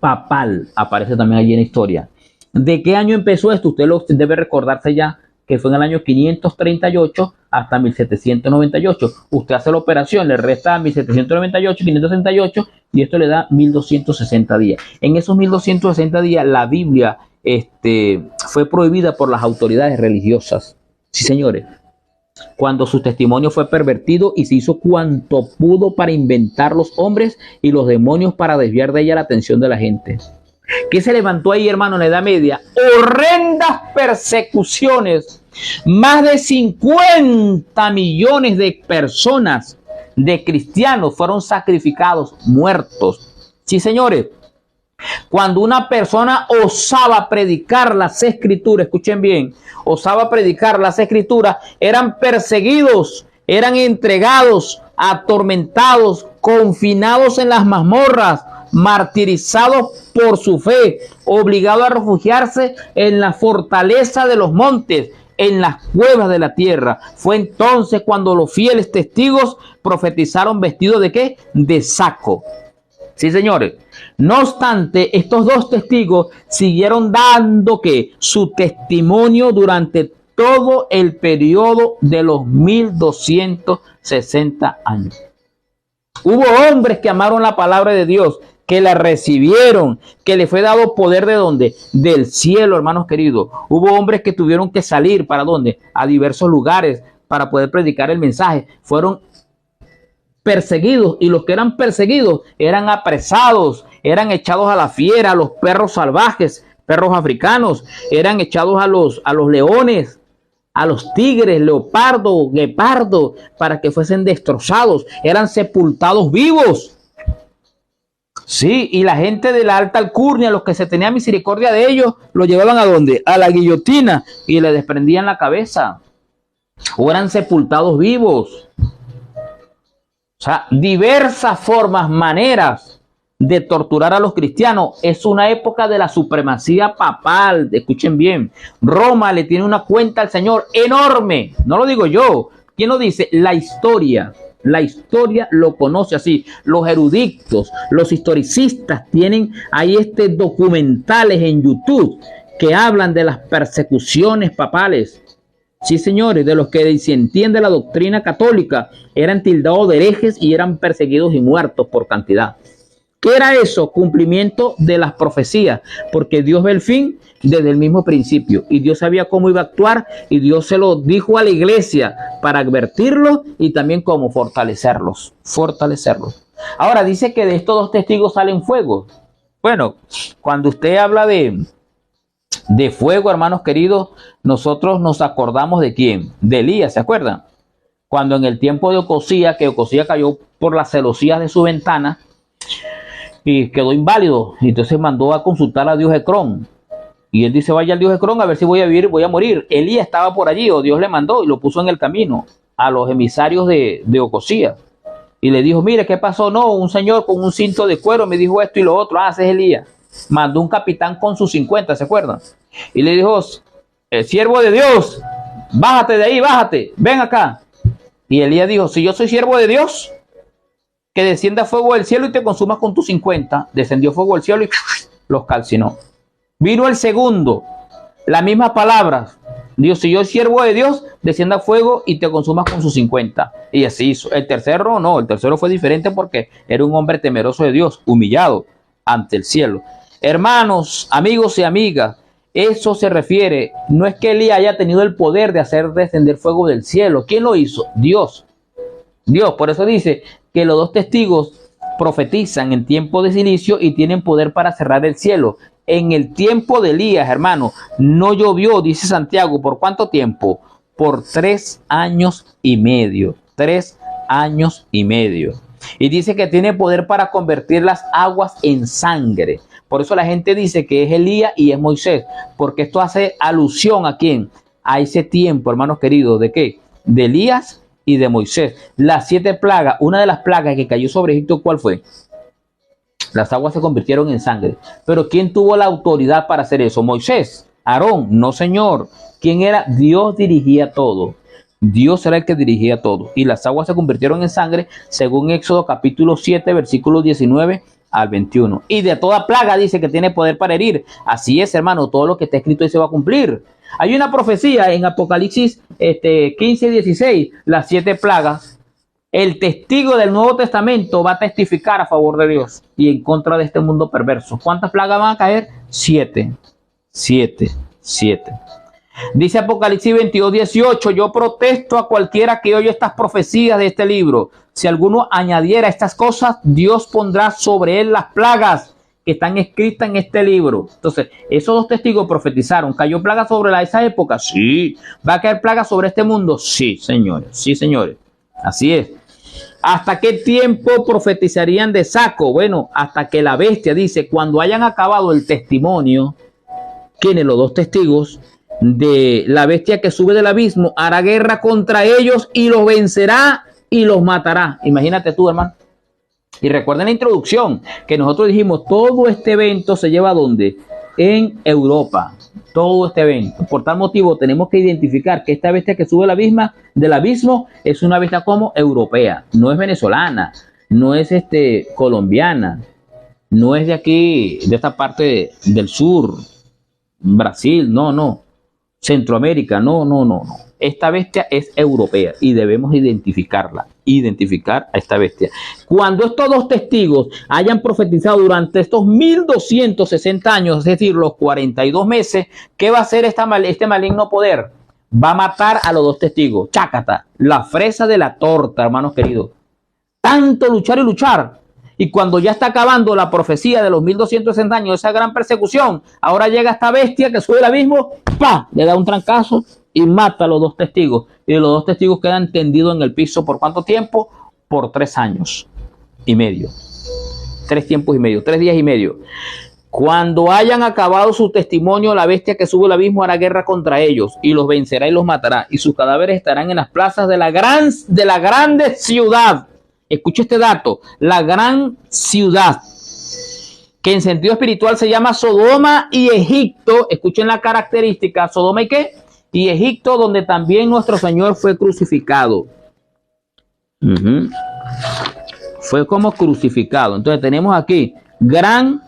papal, aparece también allí en la historia. ¿De qué año empezó esto? Usted debe recordarse ya que fue en el año 538 hasta 1798. Usted hace la operación, le resta 1798, 568 y esto le da 1260 días. En esos 1260 días la Biblia fue prohibida por las autoridades religiosas. Sí, señores. Cuando su testimonio fue pervertido y se hizo cuanto pudo para inventar los hombres y los demonios para desviar de ella la atención de la gente. ¿Qué se levantó ahí, hermano, en la Edad Media? Horrendas persecuciones. Más de 50 millones de personas, de cristianos, fueron sacrificados, muertos. Sí, señores. Cuando una persona osaba predicar las escrituras, escuchen bien, osaba predicar las escrituras, eran perseguidos, eran entregados, atormentados, confinados en las mazmorras, martirizados por su fe, obligados a refugiarse en la fortaleza de los montes, en las cuevas de la tierra. Fue entonces cuando los fieles testigos profetizaron vestidos de ¿qué? De saco. Sí, señores. No obstante, estos dos testigos siguieron dando ¿qué? Su testimonio durante todo el periodo de los 1260 años. Hubo hombres que amaron la palabra de Dios, que la recibieron, que le fue dado poder ¿de dónde? Del cielo, hermanos queridos. Hubo hombres que tuvieron que salir, ¿para dónde? A diversos lugares para poder predicar el mensaje. Fueron perseguidos, y los que eran perseguidos eran apresados, eran echados a la fiera, a los perros salvajes, perros africanos, eran echados a los leones, a los tigres, leopardo, guepardo, para que fuesen destrozados, eran sepultados vivos. Sí, y la gente de la alta alcurnia, los que se tenía misericordia de ellos, lo llevaban ¿a dónde? A la guillotina y le desprendían la cabeza. O eran sepultados vivos. O sea, diversas formas, maneras de torturar a los cristianos. Es una época de la supremacía papal. Escuchen bien, Roma le tiene una cuenta al Señor enorme. No lo digo yo. ¿Quién lo dice? La historia. La historia lo conoce así. Los eruditos, los historicistas tienen ahí documentales en YouTube que hablan de las persecuciones papales. Sí, señores, de los que se entiende la doctrina católica, eran tildados de herejes y eran perseguidos y muertos por cantidad. ¿Qué era eso? Cumplimiento de las profecías, porque Dios ve el fin desde el mismo principio y Dios sabía cómo iba a actuar y Dios se lo dijo a la iglesia para advertirlos y también cómo fortalecerlos. Ahora dice que de estos dos testigos salen fuego. Bueno, cuando usted habla de fuego, hermanos queridos, nosotros nos acordamos de quién, de Elías, ¿se acuerdan? Cuando en el tiempo de Ocosías, que Ocosías cayó por las celosías de su ventana y quedó inválido, y entonces mandó a consultar a Dios Ecrón, y él dice, vaya al Dios Ecrón a ver si voy a vivir, voy a morir. Elías estaba por allí, o Dios le mandó y lo puso en el camino a los emisarios de Ocosías, y le dijo, mire, ¿qué pasó? No, un señor con un cinto de cuero me dijo esto y lo otro. Ese es Elías. Mandó un capitán con sus 50, ¿se acuerdan? Y le dijo, el siervo de Dios, bájate de ahí, bájate, ven acá. Y Elías dijo, si yo soy siervo de Dios, que descienda fuego del cielo y te consumas con tus 50. Descendió fuego del cielo y los calcinó. Vino el segundo, las mismas palabras. Dijo, si yo soy siervo de Dios, descienda fuego y te consumas con sus 50. Y así hizo. El tercero no, el tercero fue diferente porque era un hombre temeroso de Dios, humillado ante el cielo. Hermanos, amigos y amigas, eso se refiere, no es que Elías haya tenido el poder de hacer descender fuego del cielo. ¿Quién lo hizo? Dios. Dios, por eso dice que los dos testigos profetizan en tiempo de silicio y tienen poder para cerrar el cielo. En el tiempo de Elías, hermano, no llovió, dice Santiago, ¿por cuánto tiempo? Por 3 años y medio. 3 años y medio. Y dice que tiene poder para convertir las aguas en sangre. Por eso la gente dice que es Elías y es Moisés, porque esto hace alusión ¿a quién? A ese tiempo, hermanos queridos, ¿de qué? De Elías y de Moisés. Las 7 plagas, una de las plagas que cayó sobre Egipto, ¿cuál fue? Las aguas se convirtieron en sangre. Pero ¿quién tuvo la autoridad para hacer eso? Moisés, Aarón, no señor. ¿Quién era? Dios dirigía todo. Dios era el que dirigía todo. Y las aguas se convirtieron en sangre, según Éxodo capítulo 7, versículos 19 al 21. Y de toda plaga dice que tiene poder para herir. Así es, hermano, todo lo que está escrito ahí se va a cumplir. Hay una profecía en Apocalipsis 15 y 16, las 7 plagas. El testigo del Nuevo Testamento va a testificar a favor de Dios y en contra de este mundo perverso. ¿Cuántas plagas van a caer? 7. Dice Apocalipsis 22, 18, yo protesto a cualquiera que oye estas profecías de este libro. Si alguno añadiera estas cosas, Dios pondrá sobre él las plagas que están escritas en este libro. Entonces, esos dos testigos profetizaron. ¿Cayó plaga sobre esa época? Sí. ¿Va a caer plaga sobre este mundo? Sí, señores. Sí, señores. Así es. ¿Hasta qué tiempo profetizarían de saco? Bueno, hasta que la bestia dice, cuando hayan acabado el testimonio, ¿quiénes los dos testigos? De la bestia que sube del abismo, hará guerra contra ellos y los vencerá y los matará. Imagínate tú, hermano. Y recuerden la introducción que nosotros dijimos, todo este evento se lleva ¿a dónde? En Europa. Todo este evento. Por tal motivo tenemos que identificar que esta bestia que sube del abismo es una bestia como europea. No es venezolana, no es colombiana, no es de aquí, de esta parte del sur, Brasil, no. Centroamérica, no. Esta bestia es europea y debemos identificar a esta bestia. Cuando estos dos testigos hayan profetizado durante estos 1260 años, es decir, los 42 meses, ¿qué va a hacer este maligno poder? Va a matar a los dos testigos. Chácata, la fresa de la torta, hermanos queridos. Tanto luchar y luchar. Y cuando ya está acabando la profecía de los 1260 años, esa gran persecución, ahora llega esta bestia que sube el abismo, ¡pah! Le da un trancazo y mata a los dos testigos. Y los dos testigos quedan tendidos en el piso. ¿Por cuánto tiempo? Por 3 años y medio. 3 tiempos y medio, 3 días y medio. Cuando hayan acabado su testimonio, la bestia que sube el abismo hará guerra contra ellos y los vencerá y los matará. Y sus cadáveres estarán en las plazas de la grande ciudad. Escuche este dato, la gran ciudad que en sentido espiritual se llama Sodoma y Egipto. Escuchen la característica, Sodoma y qué, y Egipto, donde también nuestro Señor fue crucificado. Fue como crucificado. Entonces tenemos aquí gran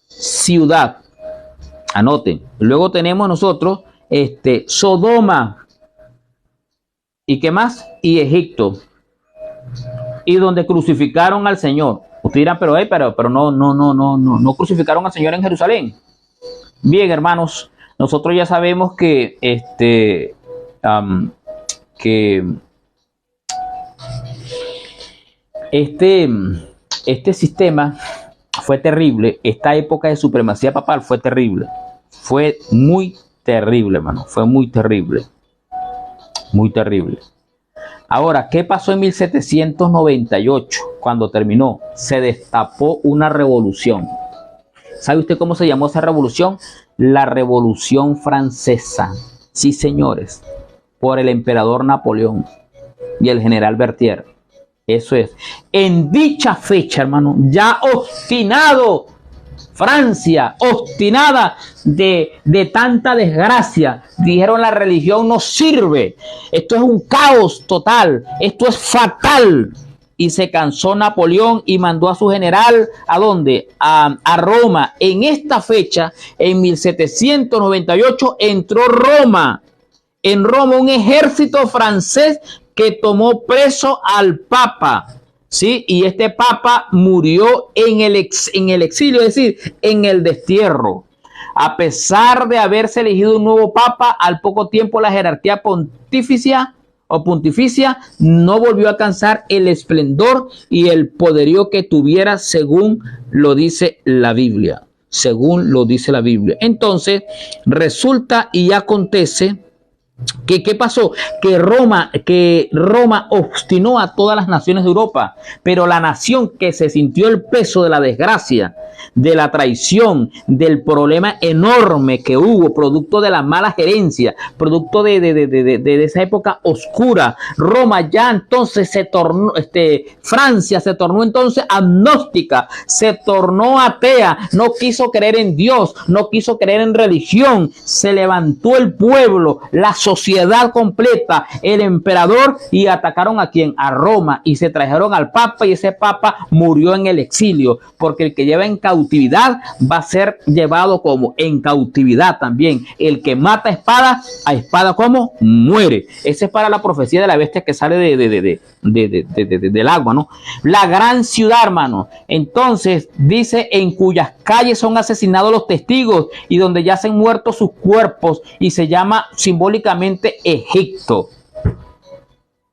ciudad. Anoten. Luego tenemos nosotros Sodoma. ¿Y qué más? Y Egipto. Y donde crucificaron al Señor. Ustedes dirán, pero no crucificaron al Señor en Jerusalén. Bien, hermanos, nosotros ya sabemos que este sistema fue terrible. Esta época de supremacía papal fue terrible. Fue muy terrible, hermano. Fue muy terrible. Muy terrible. Ahora, ¿qué pasó en 1798? Cuando terminó, se destapó una revolución. ¿Sabe usted cómo se llamó esa revolución? La Revolución Francesa. Sí, señores. Por el emperador Napoleón y el general Berthier. Eso es. En dicha fecha, hermano, ya obstinado Francia, obstinada de tanta desgracia, dijeron: la religión no sirve, esto es un caos total, esto es fatal. Y se cansó Napoleón y mandó a su general, ¿a dónde? A Roma. En esta fecha, en 1798, entró Roma. En Roma un ejército francés que tomó preso al Papa. ¿Sí? Y este Papa murió en el exilio, es decir, en el destierro. A pesar de haberse elegido un nuevo Papa, al poco tiempo la jerarquía pontificia no volvió a alcanzar el esplendor y el poderío que tuviera, según lo dice la Biblia. Según lo dice la Biblia. Entonces, resulta y acontece que ¿qué pasó? Que Roma obstinó a todas las naciones de Europa, pero la nación que se sintió el peso de la desgracia, de la traición, del problema enorme que hubo, producto de la mala gerencia, producto de esa época oscura, Roma ya entonces se tornó, Francia se tornó entonces agnóstica, se tornó atea, no quiso creer en Dios, no quiso creer en religión, se levantó el pueblo, la sociedad completa, el emperador, y atacaron a quién, a Roma, y se trajeron al Papa, y ese Papa murió en el exilio, porque el que lleva en cautividad va a ser llevado como en cautividad también. El que mata a espada como muere. Esa es para la profecía de la bestia que sale del agua, ¿no? La gran ciudad, hermano. Entonces dice: en cuyas calles son asesinados los testigos y donde yacen muertos sus cuerpos, y se llama simbólicamente Egipto.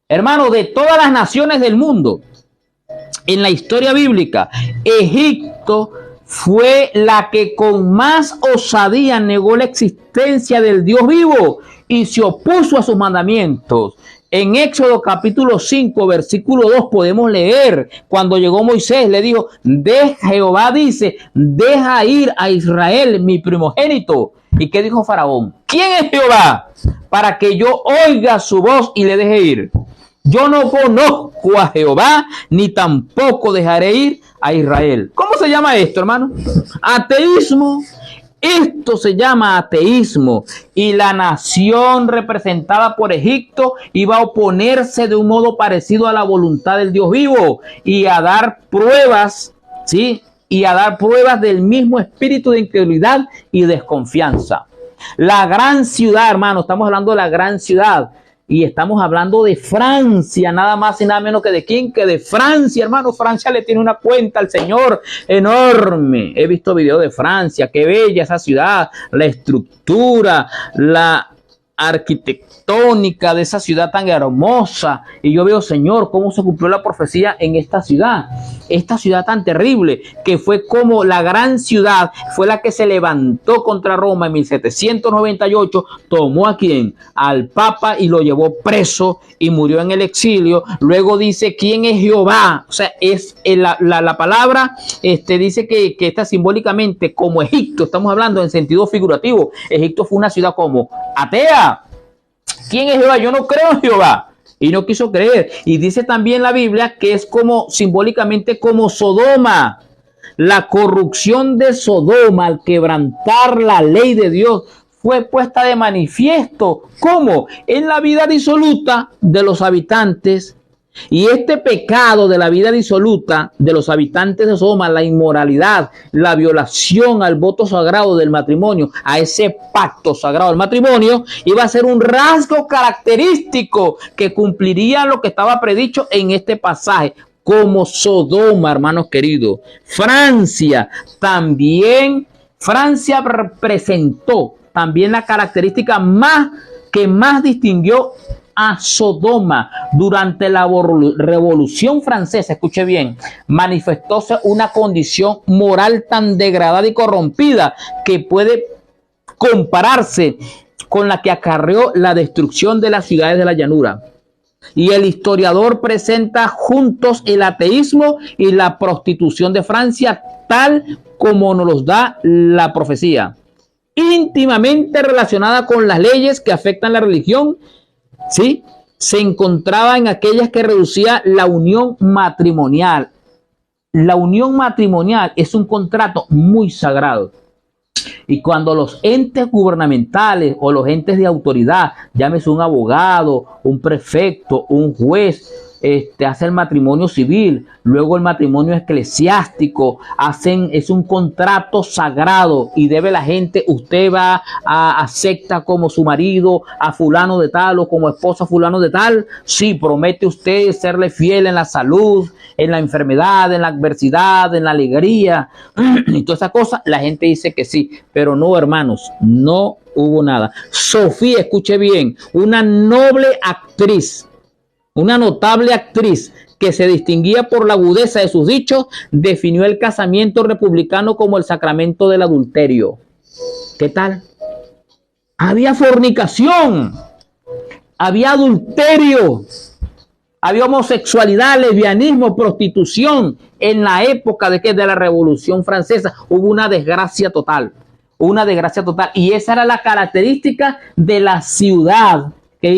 Hermano, de todas las naciones del mundo, en la historia bíblica, Egipto fue la que con más osadía negó la existencia del Dios vivo y se opuso a sus mandamientos. En Éxodo capítulo 5, versículo 2 podemos leer, cuando llegó Moisés, le dijo: Jehová dice, deja ir a Israel, mi primogénito. ¿Y qué dijo Faraón? ¿Quién es Jehová para que yo oiga su voz y le deje ir? Yo no conozco a Jehová, ni tampoco dejaré ir a Israel. ¿Cómo se llama esto, hermano? Ateísmo. Esto se llama ateísmo. Y la nación representada por Egipto iba a oponerse de un modo parecido a la voluntad del Dios vivo y a dar pruebas, ¿sí? Y a dar pruebas del mismo espíritu de incredulidad y desconfianza. La gran ciudad, hermano, estamos hablando de la gran ciudad. Y estamos hablando de Francia, nada más y nada menos que de quién, que de Francia, hermano. Francia le tiene una cuenta al Señor enorme. He visto videos de Francia, qué bella esa ciudad, la estructura, la arquitectónica de esa ciudad tan hermosa. Y yo veo, Señor, cómo se cumplió la profecía en esta ciudad tan terrible, que fue como la gran ciudad, fue la que se levantó contra Roma en 1798, tomó a quién, al Papa, y lo llevó preso y murió en el exilio. Luego dice: ¿quién es Jehová? O sea, es la palabra, dice que está simbólicamente como Egipto. Estamos hablando en sentido figurativo. Egipto fue una ciudad como atea. ¿Quién es Jehová? Yo no creo en Jehová. Y no quiso creer. Y dice también la Biblia que es como simbólicamente como Sodoma. La corrupción de Sodoma al quebrantar la ley de Dios fue puesta de manifiesto. ¿Cómo? En la vida disoluta de los habitantes. Y este pecado de la vida disoluta de los habitantes de Sodoma, la inmoralidad, la violación al voto sagrado del matrimonio, a ese pacto sagrado del matrimonio, iba a ser un rasgo característico que cumpliría lo que estaba predicho en este pasaje, como Sodoma, hermanos queridos. Francia representó también la característica que más distinguió a Sodoma durante la Revolución Francesa. Escuche bien, manifestóse una condición moral tan degradada y corrompida que puede compararse con la que acarreó la destrucción de las ciudades de la llanura. Y el historiador presenta juntos el ateísmo y la prostitución de Francia, tal como nos los da la profecía, íntimamente relacionada con las leyes que afectan la religión. ¿Sí? Se encontraba en aquellas que reducía la unión matrimonial. La unión matrimonial es un contrato muy sagrado. Y cuando los entes gubernamentales o los entes de autoridad, llámese un abogado, un prefecto, un juez, hace el matrimonio civil, luego el matrimonio eclesiástico, es un contrato sagrado y debe la gente, usted va acepta como su marido a fulano de tal o como esposa a fulano de tal, sí, promete usted serle fiel en la salud, en la enfermedad, en la adversidad, en la alegría y toda esa cosa. La gente dice que sí, pero no, hermanos, no hubo nada. Sofía, escuche bien, una noble actriz, una notable actriz que se distinguía por la agudeza de sus dichos, definió el casamiento republicano como el sacramento del adulterio. ¿Qué tal? Había fornicación, había adulterio, había homosexualidad, lesbianismo, prostitución. En la época de la Revolución Francesa hubo una desgracia total, y esa era la característica de la ciudad que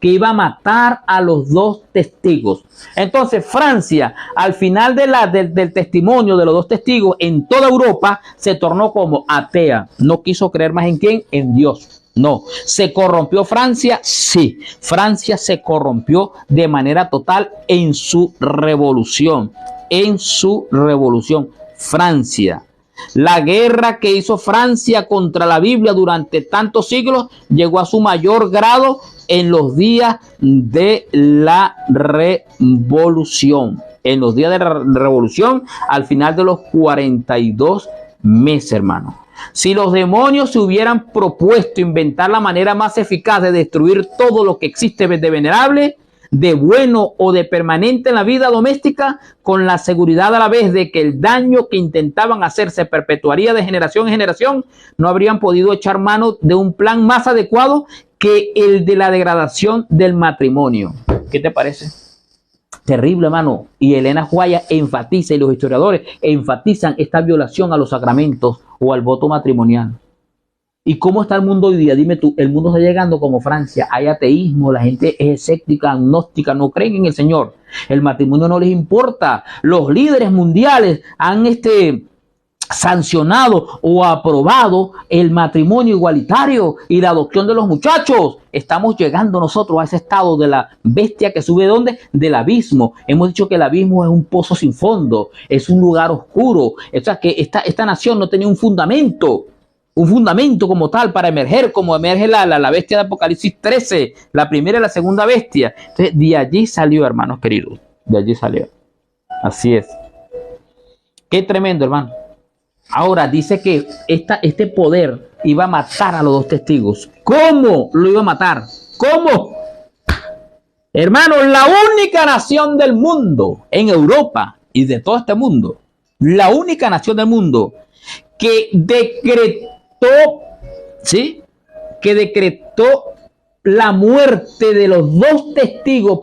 iba a matar a los dos testigos. Entonces Francia, al final del testimonio de los dos testigos en toda Europa, se tornó como atea. No quiso creer más en quién, en Dios. No. ¿Se corrompió Francia? Sí. Francia se corrompió de manera total en su revolución. Francia. La guerra que hizo Francia contra la Biblia durante tantos siglos llegó a su mayor grado en los días de la Revolución. Al final de los 42 meses, hermano. Si los demonios se hubieran propuesto inventar la manera más eficaz de destruir todo lo que existe de venerable, de bueno o de permanente en la vida doméstica, con la seguridad a la vez de que el daño que intentaban hacer se perpetuaría de generación en generación, no habrían podido echar mano de un plan más adecuado que el de la degradación del matrimonio. ¿Qué te parece? Terrible, hermano. Y Elena White enfatiza, y los historiadores enfatizan esta violación a los sacramentos o al voto matrimonial. ¿Y cómo está el mundo hoy día? Dime tú, el mundo está llegando como Francia. Hay ateísmo, la gente es escéptica, agnóstica, no creen en el Señor. El matrimonio no les importa. Los líderes mundiales han sancionado o aprobado el matrimonio igualitario y la adopción de los muchachos. Estamos llegando nosotros a ese estado de la bestia que sube, ¿dónde? Del abismo. Hemos dicho que el abismo es un pozo sin fondo, es un lugar oscuro. O sea, que esta nación no tenía un fundamento como tal para emerger, como emerge la bestia de Apocalipsis 13, la primera y la segunda bestia. Entonces, de allí salió, hermanos queridos, de allí salió. Así es. Qué tremendo, hermano. Ahora dice que este poder iba a matar a los dos testigos. ¿Cómo lo iba a matar? ¿Cómo? Hermano, la única nación del mundo, en Europa y de todo este mundo, la única nación del mundo que decretó, que decretó la muerte de los dos testigos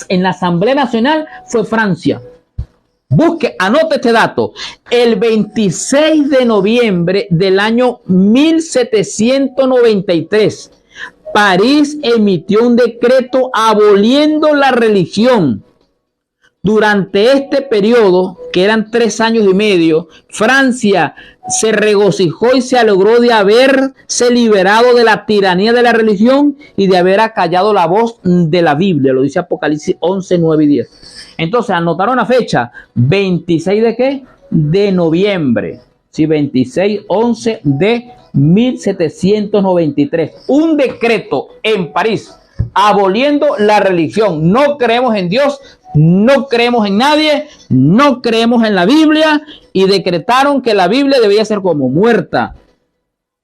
en la Asamblea Nacional fue Francia. Busque, anote este dato. El 26 de noviembre del año 1793, París emitió un decreto aboliendo la religión. Durante este periodo, que eran 3 años y medio, Francia se regocijó y se alegró de haberse liberado de la tiranía de la religión y de haber acallado la voz de la Biblia. Lo dice Apocalipsis 11, 9 y 10. Entonces, anotaron la fecha, 26 de ¿qué? De noviembre. Sí, 26, 11 de 1793. Un decreto en París aboliendo la religión. No creemos en Dios, no creemos en nadie, no creemos en la Biblia, y decretaron que la Biblia debía ser como muerta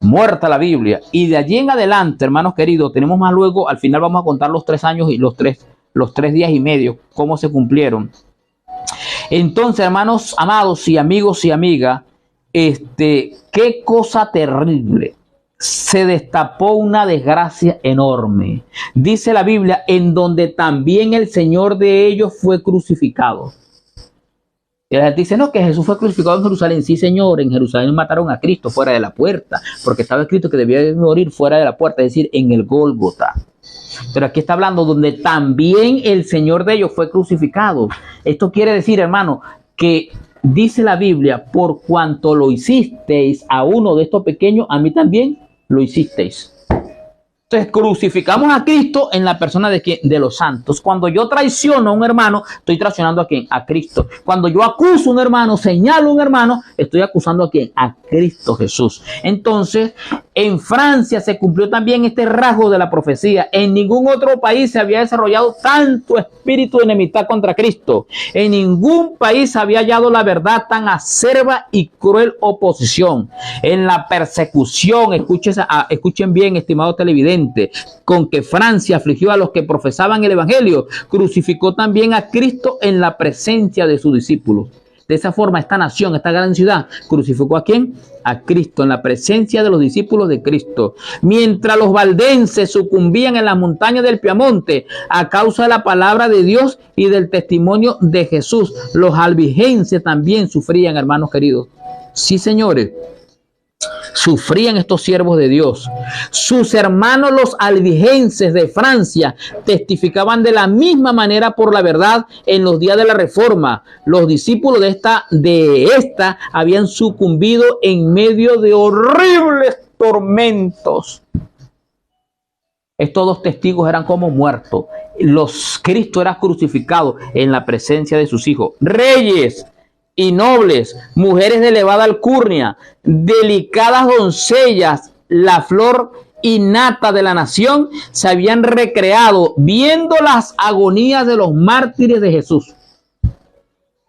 la Biblia. Y de allí en adelante, hermanos queridos, tenemos más luego, al final vamos a contar los 3 años y los tres días y medio, cómo se cumplieron. Entonces, hermanos amados y amigos y amigas, qué cosa terrible. Se destapó una desgracia enorme. Dice la Biblia, en donde también el Señor de ellos fue crucificado. Y la gente dice, no, que Jesús fue crucificado en Jerusalén. Sí, Señor, en Jerusalén mataron a Cristo fuera de la puerta, porque estaba escrito que debía morir fuera de la puerta, es decir, en el Gólgota. Pero aquí está hablando donde también el Señor de ellos fue crucificado. Esto quiere decir, hermano, que dice la Biblia, por cuanto lo hicisteis a uno de estos pequeños, a mí también lo hicisteis. Entonces crucificamos a Cristo en la persona de los santos. Cuando yo traiciono a un hermano, estoy traicionando a ¿quién? A Cristo. Cuando yo acuso a un hermano, señalo a un hermano, estoy acusando a ¿quién? A Cristo Jesús. Entonces, en Francia se cumplió también este rasgo de la profecía. En ningún otro país se había desarrollado tanto espíritu de enemistad contra Cristo. En ningún país se había hallado la verdad tan acerba y cruel oposición. En la persecución, escuchen bien, estimados televidentes, con que Francia afligió a los que profesaban el evangelio, crucificó también a Cristo en la presencia de sus discípulos. De esa forma, esta nación, esta gran ciudad, crucificó ¿a quién? A Cristo, en la presencia de los discípulos de Cristo. Mientras los valdenses sucumbían en las montañas del Piamonte a causa de la palabra de Dios y del testimonio de Jesús, los albigenses también sufrían, hermanos queridos. Sí, señores. Sufrían estos siervos de Dios. Sus hermanos los albigenses de Francia testificaban de la misma manera por la verdad en los días de la Reforma. Los discípulos de esta habían sucumbido en medio de horribles tormentos. Estos 2 testigos eran como muertos. Cristo era crucificado en la presencia de sus hijos. Reyes y nobles, mujeres de elevada alcurnia, delicadas doncellas, la flor y nata de la nación, se habían recreado viendo las agonías de los mártires de Jesús.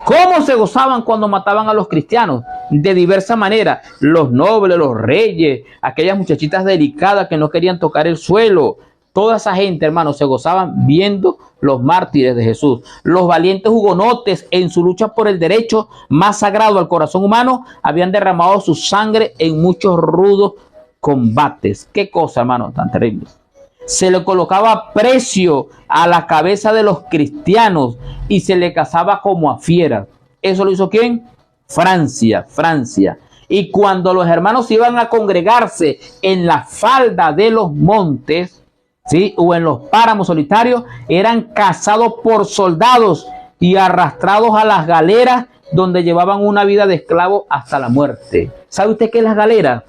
¿Cómo se gozaban cuando mataban a los cristianos? De diversa manera. Los nobles, los reyes, aquellas muchachitas delicadas que no querían tocar el suelo. Toda esa gente, hermanos, se gozaban viendo los mártires de Jesús. Los valientes hugonotes, en su lucha por el derecho más sagrado al corazón humano, habían derramado su sangre en muchos rudos combates. Qué cosa, hermano, tan terrible. Se le colocaba precio a la cabeza de los cristianos y se le cazaba como a fieras. ¿Eso lo hizo quién? Francia. Y cuando los hermanos iban a congregarse en la falda de los montes, ¿sí?, o en los páramos solitarios, eran cazados por soldados y arrastrados a las galeras, donde llevaban una vida de esclavo hasta la muerte. ¿Sabe usted qué es las galeras?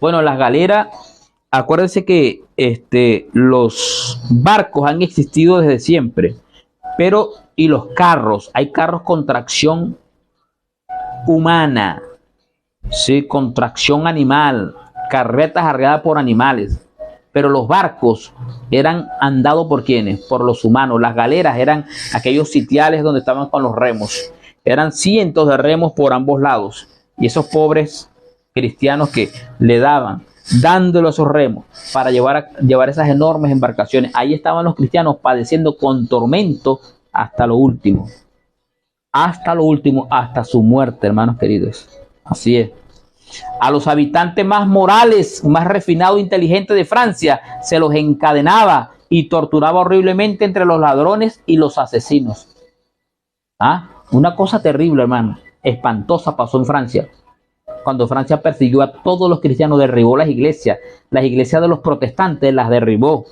Bueno, las galeras, acuérdense que los barcos han existido desde siempre, pero y los carros, hay carros con tracción humana, ¿sí?, con tracción animal, carretas arreadas por animales. Pero los barcos eran andados por ¿quiénes? Por los humanos. Las galeras eran aquellos sitiales donde estaban con los remos. Eran cientos de remos por ambos lados. Y esos pobres cristianos que le daban, dándole esos remos para llevar esas enormes embarcaciones. Ahí estaban los cristianos padeciendo con tormento hasta lo último. Hasta su muerte, hermanos queridos. Así es. A los habitantes más morales, más refinados e inteligentes de Francia, se los encadenaba y torturaba horriblemente entre los ladrones y los asesinos. Una cosa terrible, hermano, espantosa pasó en Francia. Cuando Francia persiguió a todos los cristianos, derribó las iglesias de los protestantes las derribó.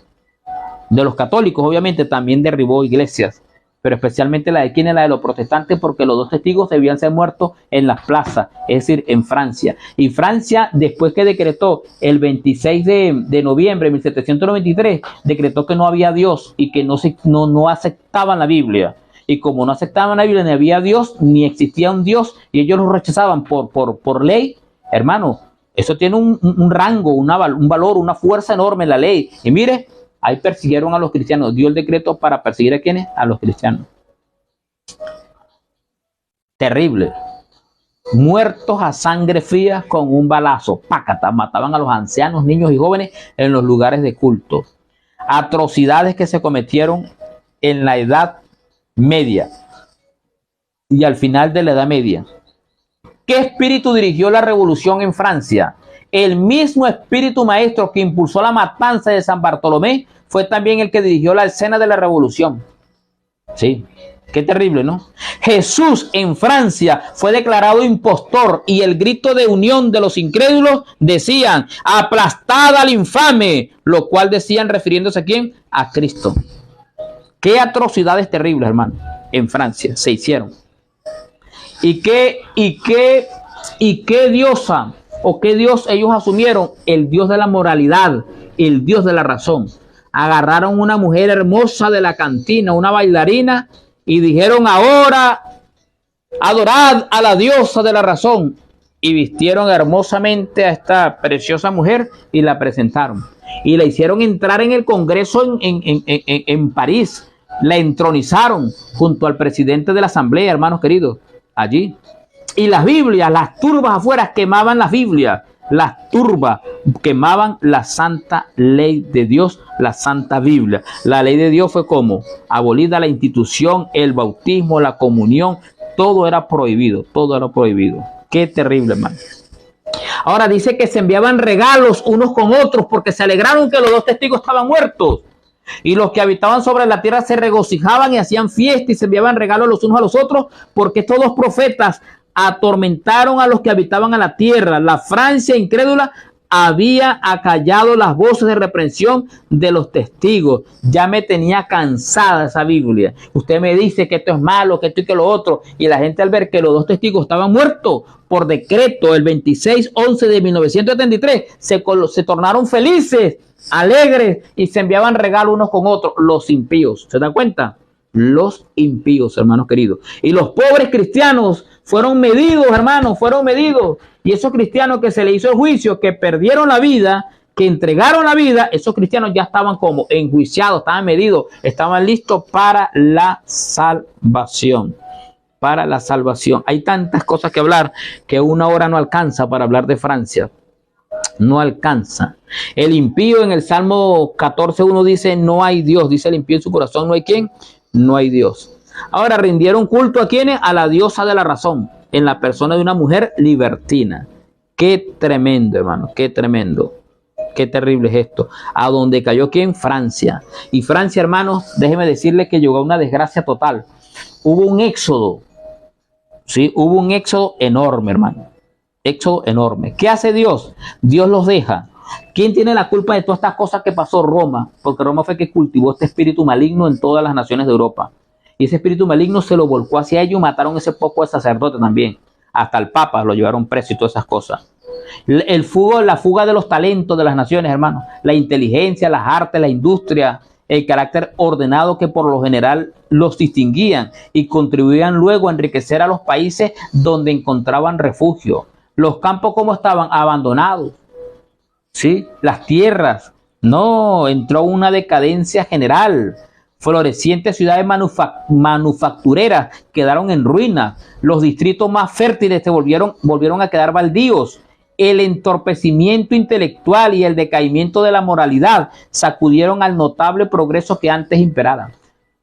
De los católicos, obviamente, también derribó iglesias. pero especialmente la de quién, la de los protestantes, porque los dos testigos debían ser muertos en las plazas, es decir, en Francia. Y Francia, después que decretó el 26 de noviembre de 1793, decretó que no había Dios y que no aceptaban la Biblia. Y como no aceptaban la Biblia, ni había Dios, ni existía un Dios, y ellos lo rechazaban por ley, hermano, eso tiene un rango, un valor, una fuerza enorme en la ley. Y mire, ahí persiguieron a los cristianos. Dio el decreto para perseguir a ¿quiénes? A los cristianos. Terrible. Muertos a sangre fría con un balazo. Pácata. Mataban a los ancianos, niños y jóvenes en los lugares de culto. Atrocidades que se cometieron en la Edad Media y al final de la Edad Media. ¿Qué espíritu dirigió la revolución en Francia? El mismo espíritu maestro que impulsó la matanza de San Bartolomé fue también el que dirigió la escena de la revolución. Sí, qué terrible, ¿no? Jesús en Francia fue declarado impostor y el grito de unión de los incrédulos decían, aplastad al infame, lo cual decían refiriéndose a ¿quién? A Cristo. Qué atrocidades terribles, hermano, en Francia se hicieron. ¿Y qué diosa o qué Dios ellos asumieron? El Dios de la moralidad, el Dios de la razón. Agarraron una mujer hermosa de la cantina, una bailarina, y dijeron, ahora adorad a la diosa de la razón. Y vistieron hermosamente a esta preciosa mujer y la presentaron. Y la hicieron entrar en el Congreso en París. La entronizaron junto al presidente de la Asamblea, hermanos queridos, allí. Y las Biblias, las turbas afuera quemaban las Biblias. Las turbas quemaban la santa ley de Dios, la santa Biblia. La ley de Dios fue como abolida la institución, el bautismo, la comunión, todo era prohibido, todo era prohibido. Qué terrible, hermano. Ahora dice que se enviaban regalos unos con otros porque se alegraron que los dos testigos estaban muertos. Y los que habitaban sobre la tierra se regocijaban y hacían fiesta y se enviaban regalos los unos a los otros porque estos dos profetas atormentaron a los que habitaban a la tierra. La Francia incrédula había acallado las voces de reprensión de los testigos. Ya me tenía cansada esa Biblia. Usted me dice que esto es malo, que esto y que lo otro. Y la gente al ver que los dos testigos estaban muertos por decreto el 26/11 de 1973, se tornaron felices, alegres y se enviaban regalos unos con otros. Los impíos, ¿se dan cuenta? Los impíos, hermanos queridos. Y los pobres cristianos fueron medidos, hermanos, fueron medidos. Y esos cristianos que se les hizo el juicio, que perdieron la vida, que entregaron la vida, esos cristianos ya estaban como enjuiciados, estaban medidos, estaban listos para la salvación. Para la salvación. Hay tantas cosas que hablar que una hora no alcanza para hablar de Francia. No alcanza. El impío en el Salmo 14:1 dice, no hay Dios. Dice el impío en su corazón, ¿no hay quién? No hay Dios. Ahora rindieron culto a ¿quiénes? A la diosa de la razón, en la persona de una mujer libertina. Qué tremendo, hermano, qué tremendo. Qué terrible es esto. A donde cayó ¿quién? Francia. Y Francia, hermanos, déjeme decirle que llegó a una desgracia total. Hubo un éxodo. Sí, hubo un éxodo enorme, hermano. Éxodo enorme. ¿Qué hace Dios? Dios los deja. ¿Quién tiene la culpa de todas estas cosas que pasó? Roma. Porque Roma fue que cultivó este espíritu maligno en todas las naciones de Europa. Y ese espíritu maligno se lo volcó hacia ellos. Mataron ese poco de sacerdotes también. Hasta el Papa lo llevaron preso y todas esas cosas. La fuga de los talentos de las naciones, hermano. La inteligencia, las artes, la industria, el carácter ordenado que por lo general los distinguían y contribuían luego a enriquecer a los países donde encontraban refugio. Los campos como estaban abandonados, ¿sí? Las tierras, no, entró una decadencia general. Florecientes ciudades manufactureras quedaron en ruinas. Los distritos más fértiles se volvieron a quedar baldíos. El entorpecimiento intelectual y el decaimiento de la moralidad sacudieron al notable progreso que antes imperaba.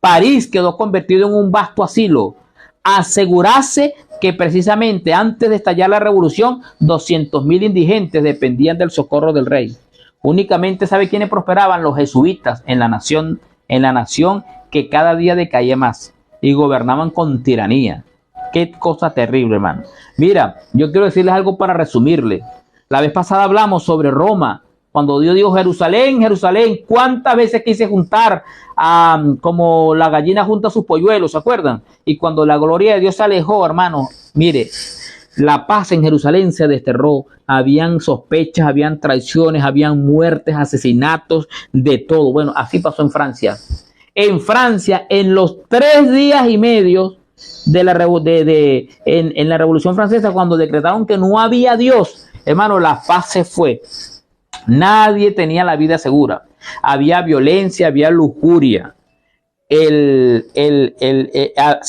París quedó convertido en un vasto asilo. Asegurase que precisamente antes de estallar la revolución, 200.000 indigentes dependían del socorro del rey. Únicamente, ¿sabe quiénes prosperaban? Los jesuitas en la nación que cada día decaía más y gobernaban con tiranía. Qué cosa terrible, hermano. Mira, yo quiero decirles algo para resumirle. La vez pasada hablamos sobre Roma, Cuando Dios dijo Jerusalén, Jerusalén, ¿cuántas veces quise juntar como la gallina junta sus polluelos? ¿Se acuerdan? Y cuando la gloria de Dios se alejó, hermano, mire, la paz en Jerusalén se desterró. Habían sospechas, habían traiciones, habían muertes, asesinatos, de todo. Bueno, así pasó en Francia. En Francia, en los 3 días y medio de la en la Revolución Francesa, cuando decretaron que no había Dios, hermano, la paz se fue. Nadie tenía la vida segura. Había violencia, había lujuria. Se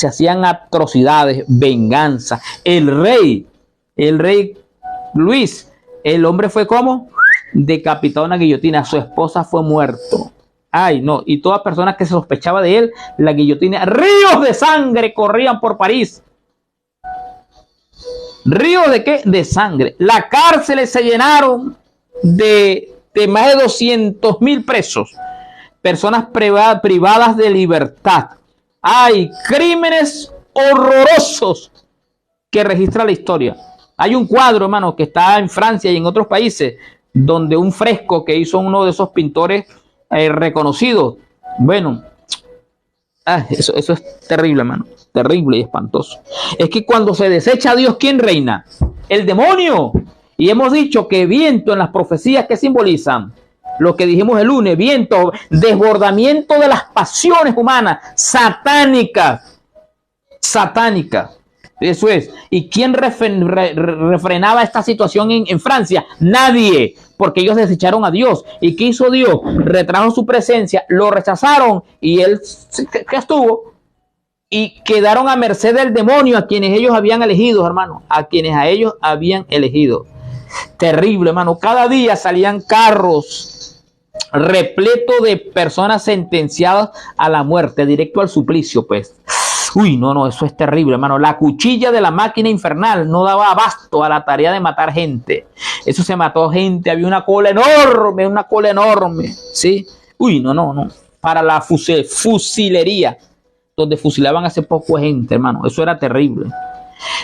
hacían atrocidades, venganza. El rey Luis, el hombre fue como decapitado en una guillotina. Su esposa fue muerto. Ay, no. Y todas personas que se sospechaba de él, la guillotina. Ríos de sangre corrían por París. ¿Ríos de qué? De sangre. Las cárceles se llenaron de más de 200.000 presos, personas privadas de libertad. Hay crímenes horrorosos que registra la historia. Hay un cuadro, hermano, que está en Francia y en otros países, donde un fresco que hizo uno de esos pintores reconocidos. Bueno, eso es terrible, hermano, terrible y espantoso. Es que cuando se desecha a Dios, ¿quién reina? El demonio. Y hemos dicho que viento en las profecías que simbolizan lo que dijimos el lunes, viento, desbordamiento de las pasiones humanas, satánicas. Eso es. ¿Y quién refrenaba esta situación en Francia? Nadie, porque ellos desecharon a Dios. ¿Y qué hizo Dios? Retrajo su presencia, lo rechazaron y él que estuvo. Y quedaron a merced del demonio, a quienes ellos habían elegido, hermano, a quienes a ellos habían elegido. Terrible, hermano. Cada día salían carros repletos de personas sentenciadas a la muerte, directo al suplicio, pues. Uy, no, eso es terrible, hermano. La cuchilla de la máquina infernal no daba abasto a la tarea de matar gente. Eso se mató gente, había una cola enorme, ¿sí? Uy, no. Para la fusilería, donde fusilaban hace poco gente, hermano. Eso era terrible.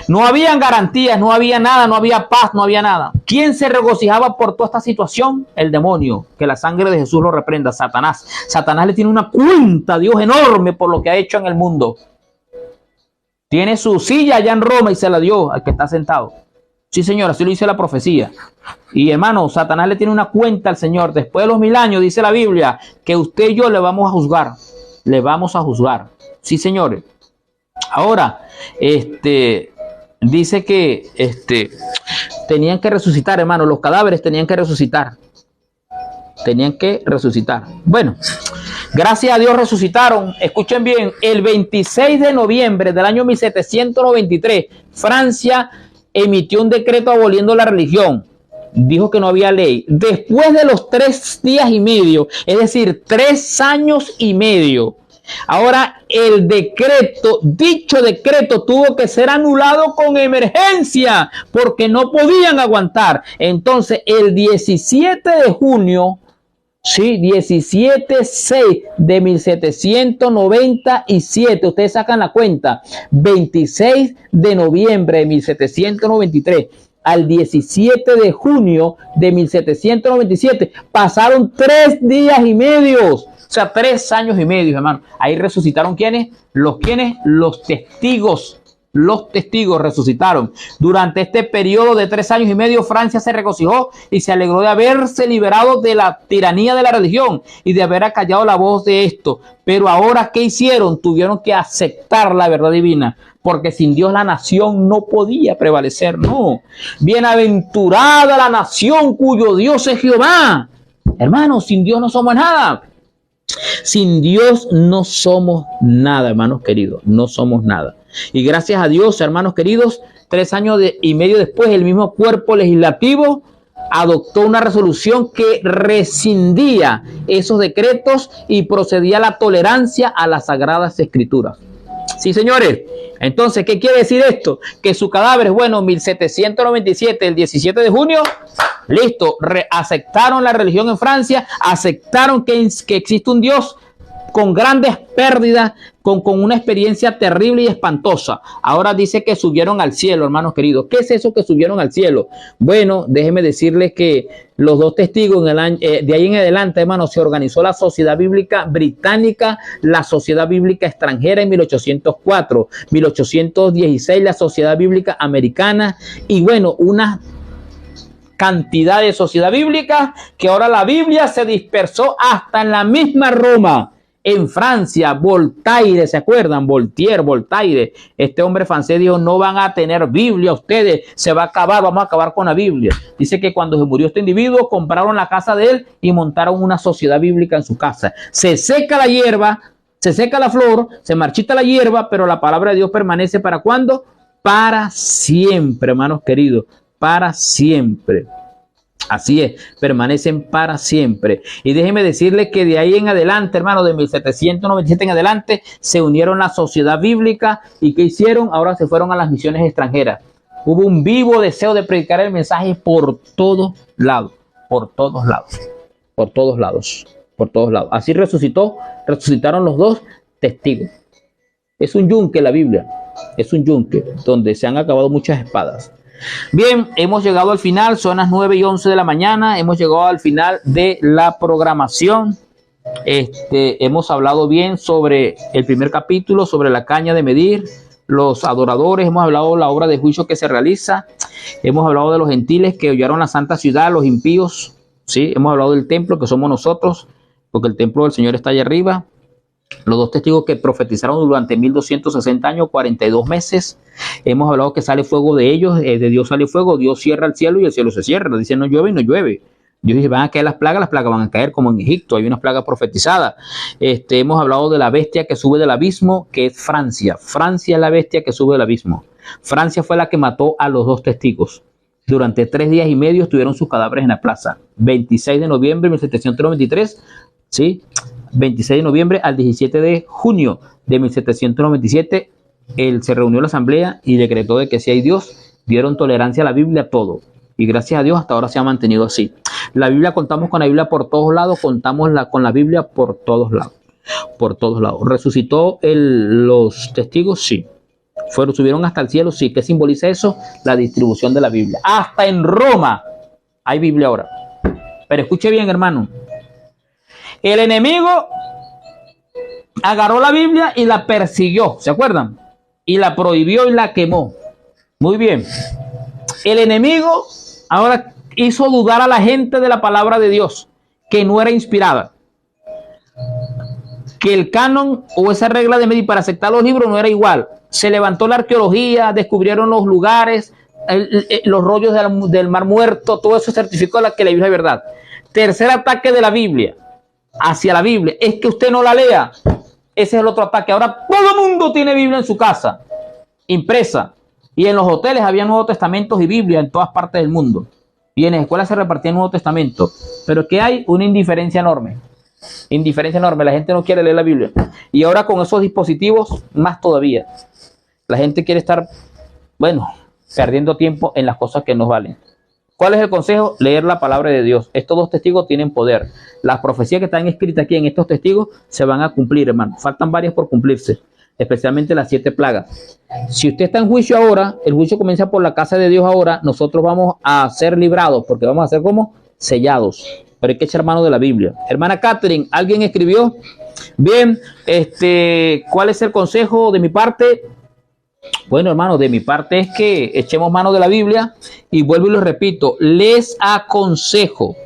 No habían garantías, no había nada, no había paz, no había nada. ¿Quién se regocijaba por toda esta situación? El demonio. Que la sangre de Jesús lo reprenda, Satanás. Satanás le tiene una cuenta a Dios enorme por lo que ha hecho en el mundo. Tiene su silla allá en Roma y se la dio al que está sentado. Sí, señor, así lo dice la profecía. Y hermano, Satanás le tiene una cuenta al Señor. Después de los 1000 años, dice la Biblia, que usted y yo le vamos a juzgar. Le vamos a juzgar. Sí, señores. Ahora, dice que tenían que resucitar, hermano. Los cadáveres tenían que resucitar. Bueno, gracias a Dios resucitaron. Escuchen bien, el 26 de noviembre del año 1793, Francia emitió un decreto aboliendo la religión. Dijo que no había ley. Después de los 3 días y medio, es decir, 3 años y medio, ahora dicho decreto tuvo que ser anulado con emergencia porque no podían aguantar. Entonces, el 17 de junio, sí, 17/6 de 1797, ustedes sacan la cuenta, 26 de noviembre de 1793 al 17 de junio de 1797, pasaron 3 días y medio. O sea, 3 años y medio, hermano. Ahí resucitaron ¿quiénes? Los testigos. Los testigos resucitaron. Durante este periodo de 3 años y medio, Francia se regocijó y se alegró de haberse liberado de la tiranía de la religión y de haber acallado la voz de esto. Pero ahora, ¿qué hicieron? Tuvieron que aceptar la verdad divina, porque sin Dios la nación no podía prevalecer. No. Bienaventurada la nación cuyo Dios es Jehová. Hermanos, sin Dios no somos nada. Sin Dios no somos nada, hermanos queridos, no somos nada. Y gracias a Dios, hermanos queridos, 3 años y medio después, el mismo cuerpo legislativo adoptó una resolución que rescindía esos decretos y procedía a la tolerancia a las sagradas escrituras. Sí, señores. Entonces, ¿qué quiere decir esto? Que su cadáver, bueno, 1797, el 17 de junio, listo, aceptaron la religión en Francia, aceptaron que existe un Dios, con grandes pérdidas, con una experiencia terrible y espantosa. Ahora dice que subieron al cielo, hermanos queridos. ¿Qué es eso que subieron al cielo? Bueno, déjenme decirles que los dos testigos de ahí en adelante, hermanos, se organizó la Sociedad Bíblica Británica, la Sociedad Bíblica Extranjera en 1804, 1816 la Sociedad Bíblica Americana y bueno, una cantidad de sociedad bíblica que ahora la Biblia se dispersó hasta en la misma Roma. En Francia, Voltaire, ¿se acuerdan? Voltaire, este hombre francés dijo, no van a tener Biblia ustedes, se va a acabar, vamos a acabar con la Biblia. Dice que cuando se murió este individuo, compraron la casa de él y montaron una sociedad bíblica en su casa. Se seca la hierba, se seca la flor, se marchita la hierba, pero la palabra de Dios permanece ¿para cuándo? Para siempre, hermanos queridos, para siempre. Así es, permanecen para siempre. Y déjenme decirles que de ahí en adelante, hermano, de 1797 en adelante, se unieron la sociedad bíblica y ¿qué hicieron? Ahora se fueron a las misiones extranjeras. Hubo un vivo deseo de predicar el mensaje por todos lados, por todos lados, por todos lados, por todos lados. Así resucitaron los dos testigos. Es un yunque la Biblia, es un yunque donde se han acabado muchas espadas. Bien, hemos llegado al final, son las 9:11 de la mañana, hemos llegado al final de la programación. Hemos hablado bien sobre el primer capítulo, sobre la caña de medir, los adoradores, hemos hablado de la obra de juicio que se realiza, hemos hablado de los gentiles que hollaron la santa ciudad, los impíos, ¿sí? Hemos hablado del templo que somos nosotros, porque el templo del Señor está allá arriba. Los dos testigos que profetizaron durante 1260 años, 42 meses. Hemos hablado que sale fuego de ellos, de Dios sale fuego, Dios cierra el cielo y el cielo se cierra. Dice no llueve y no llueve. Dios dice van a caer las plagas van a caer como en Egipto, hay unas plagas profetizadas. Hemos hablado de la bestia que sube del abismo, que es Francia. Francia es la bestia que sube del abismo. Francia fue la que mató a los dos testigos. Durante 3 días y medio estuvieron sus cadáveres en la plaza. 26 de noviembre de 1793, ¿sí? 26 de noviembre al 17 de junio de 1797, él se reunió la asamblea y decretó de que si hay Dios, dieron tolerancia a la Biblia, a todo. Y gracias a Dios hasta ahora se ha mantenido así. La Biblia, contamos con la Biblia por todos lados, contamos con la Biblia por todos lados. Por todos lados. ¿Resucitó los testigos? Sí. ¿Subieron hasta el cielo? Sí. ¿Qué simboliza eso? La distribución de la Biblia. Hasta en Roma hay Biblia ahora. Pero escuche bien, hermano. El enemigo agarró la Biblia y la persiguió, ¿se acuerdan? Y la prohibió y la quemó. Muy bien. El enemigo ahora hizo dudar a la gente de la palabra de Dios, que no era inspirada. Que el canon o esa regla de medir para aceptar los libros no era igual. Se levantó la arqueología, descubrieron los lugares, los rollos del Mar Muerto, todo eso certificó que la Biblia es verdad. Tercer ataque de la Biblia hacia la Biblia es que usted no la lea. Ese es el otro ataque. Ahora todo el mundo tiene Biblia en su casa, impresa. Y en los hoteles había Nuevos Testamentos y Biblia en todas partes del mundo. Y en las escuelas se repartían Nuevo Testamento. Pero que hay una indiferencia enorme. Indiferencia enorme. La gente no quiere leer la Biblia. Y ahora con esos dispositivos, más todavía. La gente quiere estar, bueno, perdiendo tiempo en las cosas que nos valen. ¿Cuál es el consejo? Leer la palabra de Dios. Estos dos testigos tienen poder. Las profecías que están escritas aquí en estos testigos se van a cumplir, hermano. Faltan varias por cumplirse, especialmente las 7 plagas. Si usted está en juicio ahora, el juicio comienza por la casa de Dios ahora, nosotros vamos a ser librados, porque vamos a ser como sellados. Pero hay que echar mano de la Biblia. Hermana Catherine, ¿alguien escribió? Bien, ¿cuál es el consejo de mi parte? Bueno, hermano, de mi parte es que echemos mano de la Biblia y vuelvo y lo repito, les aconsejo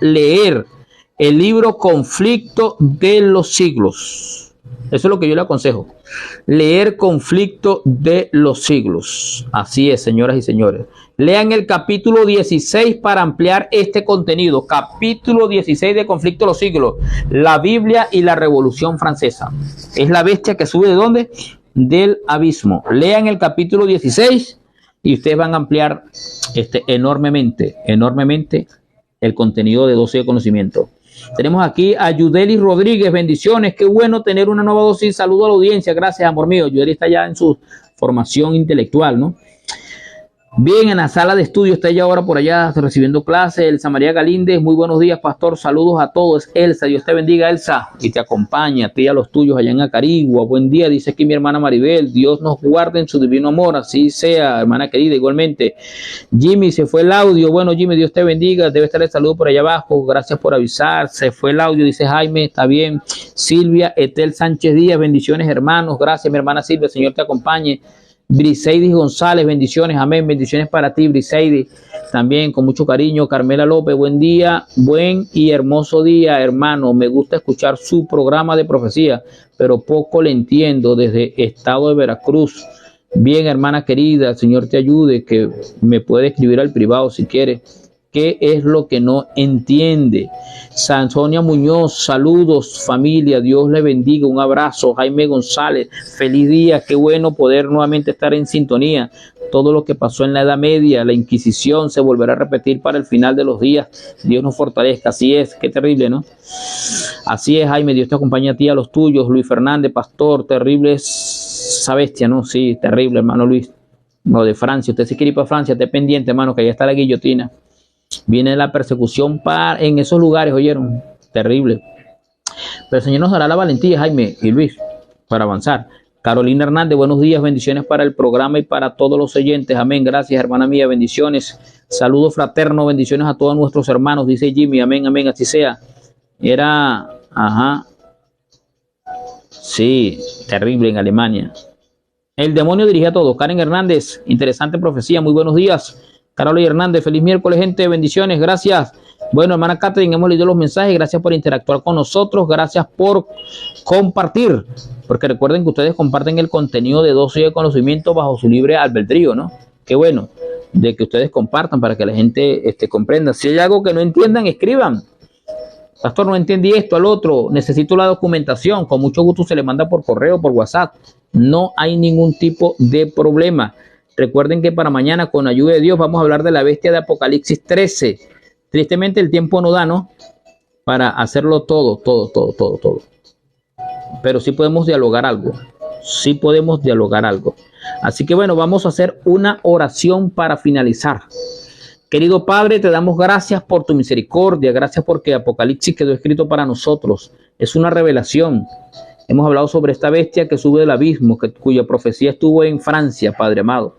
leer el libro Conflicto de los Siglos. Eso es lo que yo le aconsejo. Leer Conflicto de los Siglos. Así es, señoras y señores. Lean el capítulo 16 para ampliar este contenido. Capítulo 16 de Conflicto de los Siglos. La Biblia y la Revolución Francesa. Es la bestia que sube ¿de dónde? Del abismo. Lean el capítulo 16 y ustedes van a ampliar enormemente el contenido de dosis de conocimiento. Tenemos aquí a Yudeli Rodríguez, bendiciones, qué bueno tener una nueva dosis, saludo a la audiencia, gracias amor mío. Yudeli está ya en su formación intelectual, ¿no? Bien, en la sala de estudio está ella ahora por allá recibiendo clases. Elsa María Galíndez, muy buenos días, pastor. Saludos a todos. Elsa, Dios te bendiga, Elsa, y te acompaña a ti y a los tuyos allá en Acarigua. Buen día, dice aquí mi hermana Maribel. Dios nos guarde en su divino amor. Así sea, hermana querida, igualmente. Jimmy, se fue el audio. Bueno, Jimmy, Dios te bendiga. Debe estar el saludo por allá abajo. Gracias por avisar. Se fue el audio, dice Jaime. Está bien. Silvia Etel Sánchez Díaz, bendiciones, hermanos. Gracias, mi hermana Silvia. El Señor te acompañe. Briseidis González, bendiciones, amén, bendiciones para ti, Briseidis, también con mucho cariño. Carmela López, buen día, buen y hermoso día, hermano. Me gusta escuchar su programa de profecía, pero poco le entiendo desde estado de Veracruz. Bien, hermana querida, el Señor te ayude, que me puede escribir al privado si quiere. ¿Qué es lo que no entiende? Sansonia Muñoz, saludos familia, Dios le bendiga, un abrazo. Jaime González, feliz día, qué bueno poder nuevamente estar en sintonía. Todo lo que pasó en la Edad Media, la Inquisición, se volverá a repetir para el final de los días. Dios nos fortalezca, así es, qué terrible, ¿no? Así es, Jaime, Dios te acompaña a ti, a los tuyos. Luis Fernández, pastor, terrible esa bestia, ¿no? Sí, terrible, hermano Luis. Lo de Francia, usted se quiere ir para Francia, esté pendiente, hermano, que allá está la guillotina. Viene la persecución en esos lugares, oyeron, terrible. Pero el Señor nos dará la valentía, Jaime y Luis, para avanzar. Carolina Hernández, buenos días, bendiciones para el programa y para todos los oyentes. Amén, gracias, hermana mía, bendiciones. Saludos fraternos, bendiciones a todos nuestros hermanos, dice Jimmy, amén, amén, así sea. Era, sí, terrible en Alemania. El demonio dirige a todos. Karen Hernández, interesante profecía, muy buenos días. Carolina Hernández, feliz miércoles, gente, bendiciones, gracias. Bueno, hermana Catherine, hemos leído los mensajes, gracias por interactuar con nosotros, gracias por compartir, porque recuerden que ustedes comparten el contenido de Dosis de Conocimiento bajo su libre albedrío, ¿no? Qué bueno, de que ustedes compartan para que la gente comprenda. Si hay algo que no entiendan, escriban. Pastor, no entendí esto, al otro, necesito la documentación, con mucho gusto se le manda por correo, por WhatsApp. No hay ningún tipo de problema. Recuerden que para mañana, con ayuda de Dios, vamos a hablar de la bestia de Apocalipsis 13. Tristemente el tiempo no da, ¿no? Para hacerlo todo. Pero sí podemos dialogar algo. Sí podemos dialogar algo. Así que bueno, vamos a hacer una oración para finalizar. Querido Padre, te damos gracias por tu misericordia. Gracias porque Apocalipsis quedó escrito para nosotros. Es una revelación. Hemos hablado sobre esta bestia que sube del abismo, cuya profecía estuvo en Francia, Padre amado,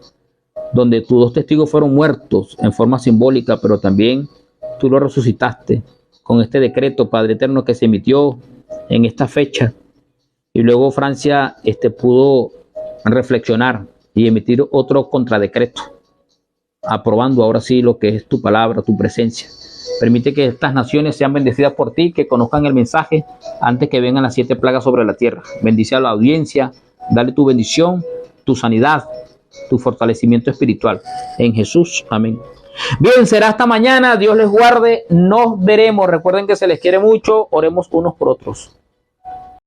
donde tus dos testigos fueron muertos en forma simbólica, pero también tú lo resucitaste con este decreto, Padre eterno, que se emitió en esta fecha. Y luego Francia pudo reflexionar y emitir otro contradecreto, aprobando ahora sí lo que es tu palabra, tu presencia. Permite que estas naciones sean bendecidas por ti, que conozcan el mensaje antes que vengan las 7 plagas sobre la tierra. Bendice a la audiencia, dale tu bendición, tu sanidad, tu fortalecimiento espiritual. En Jesús, amén. Bien, será hasta mañana. Dios les guarde. Nos veremos. Recuerden que se les quiere mucho. Oremos unos por otros.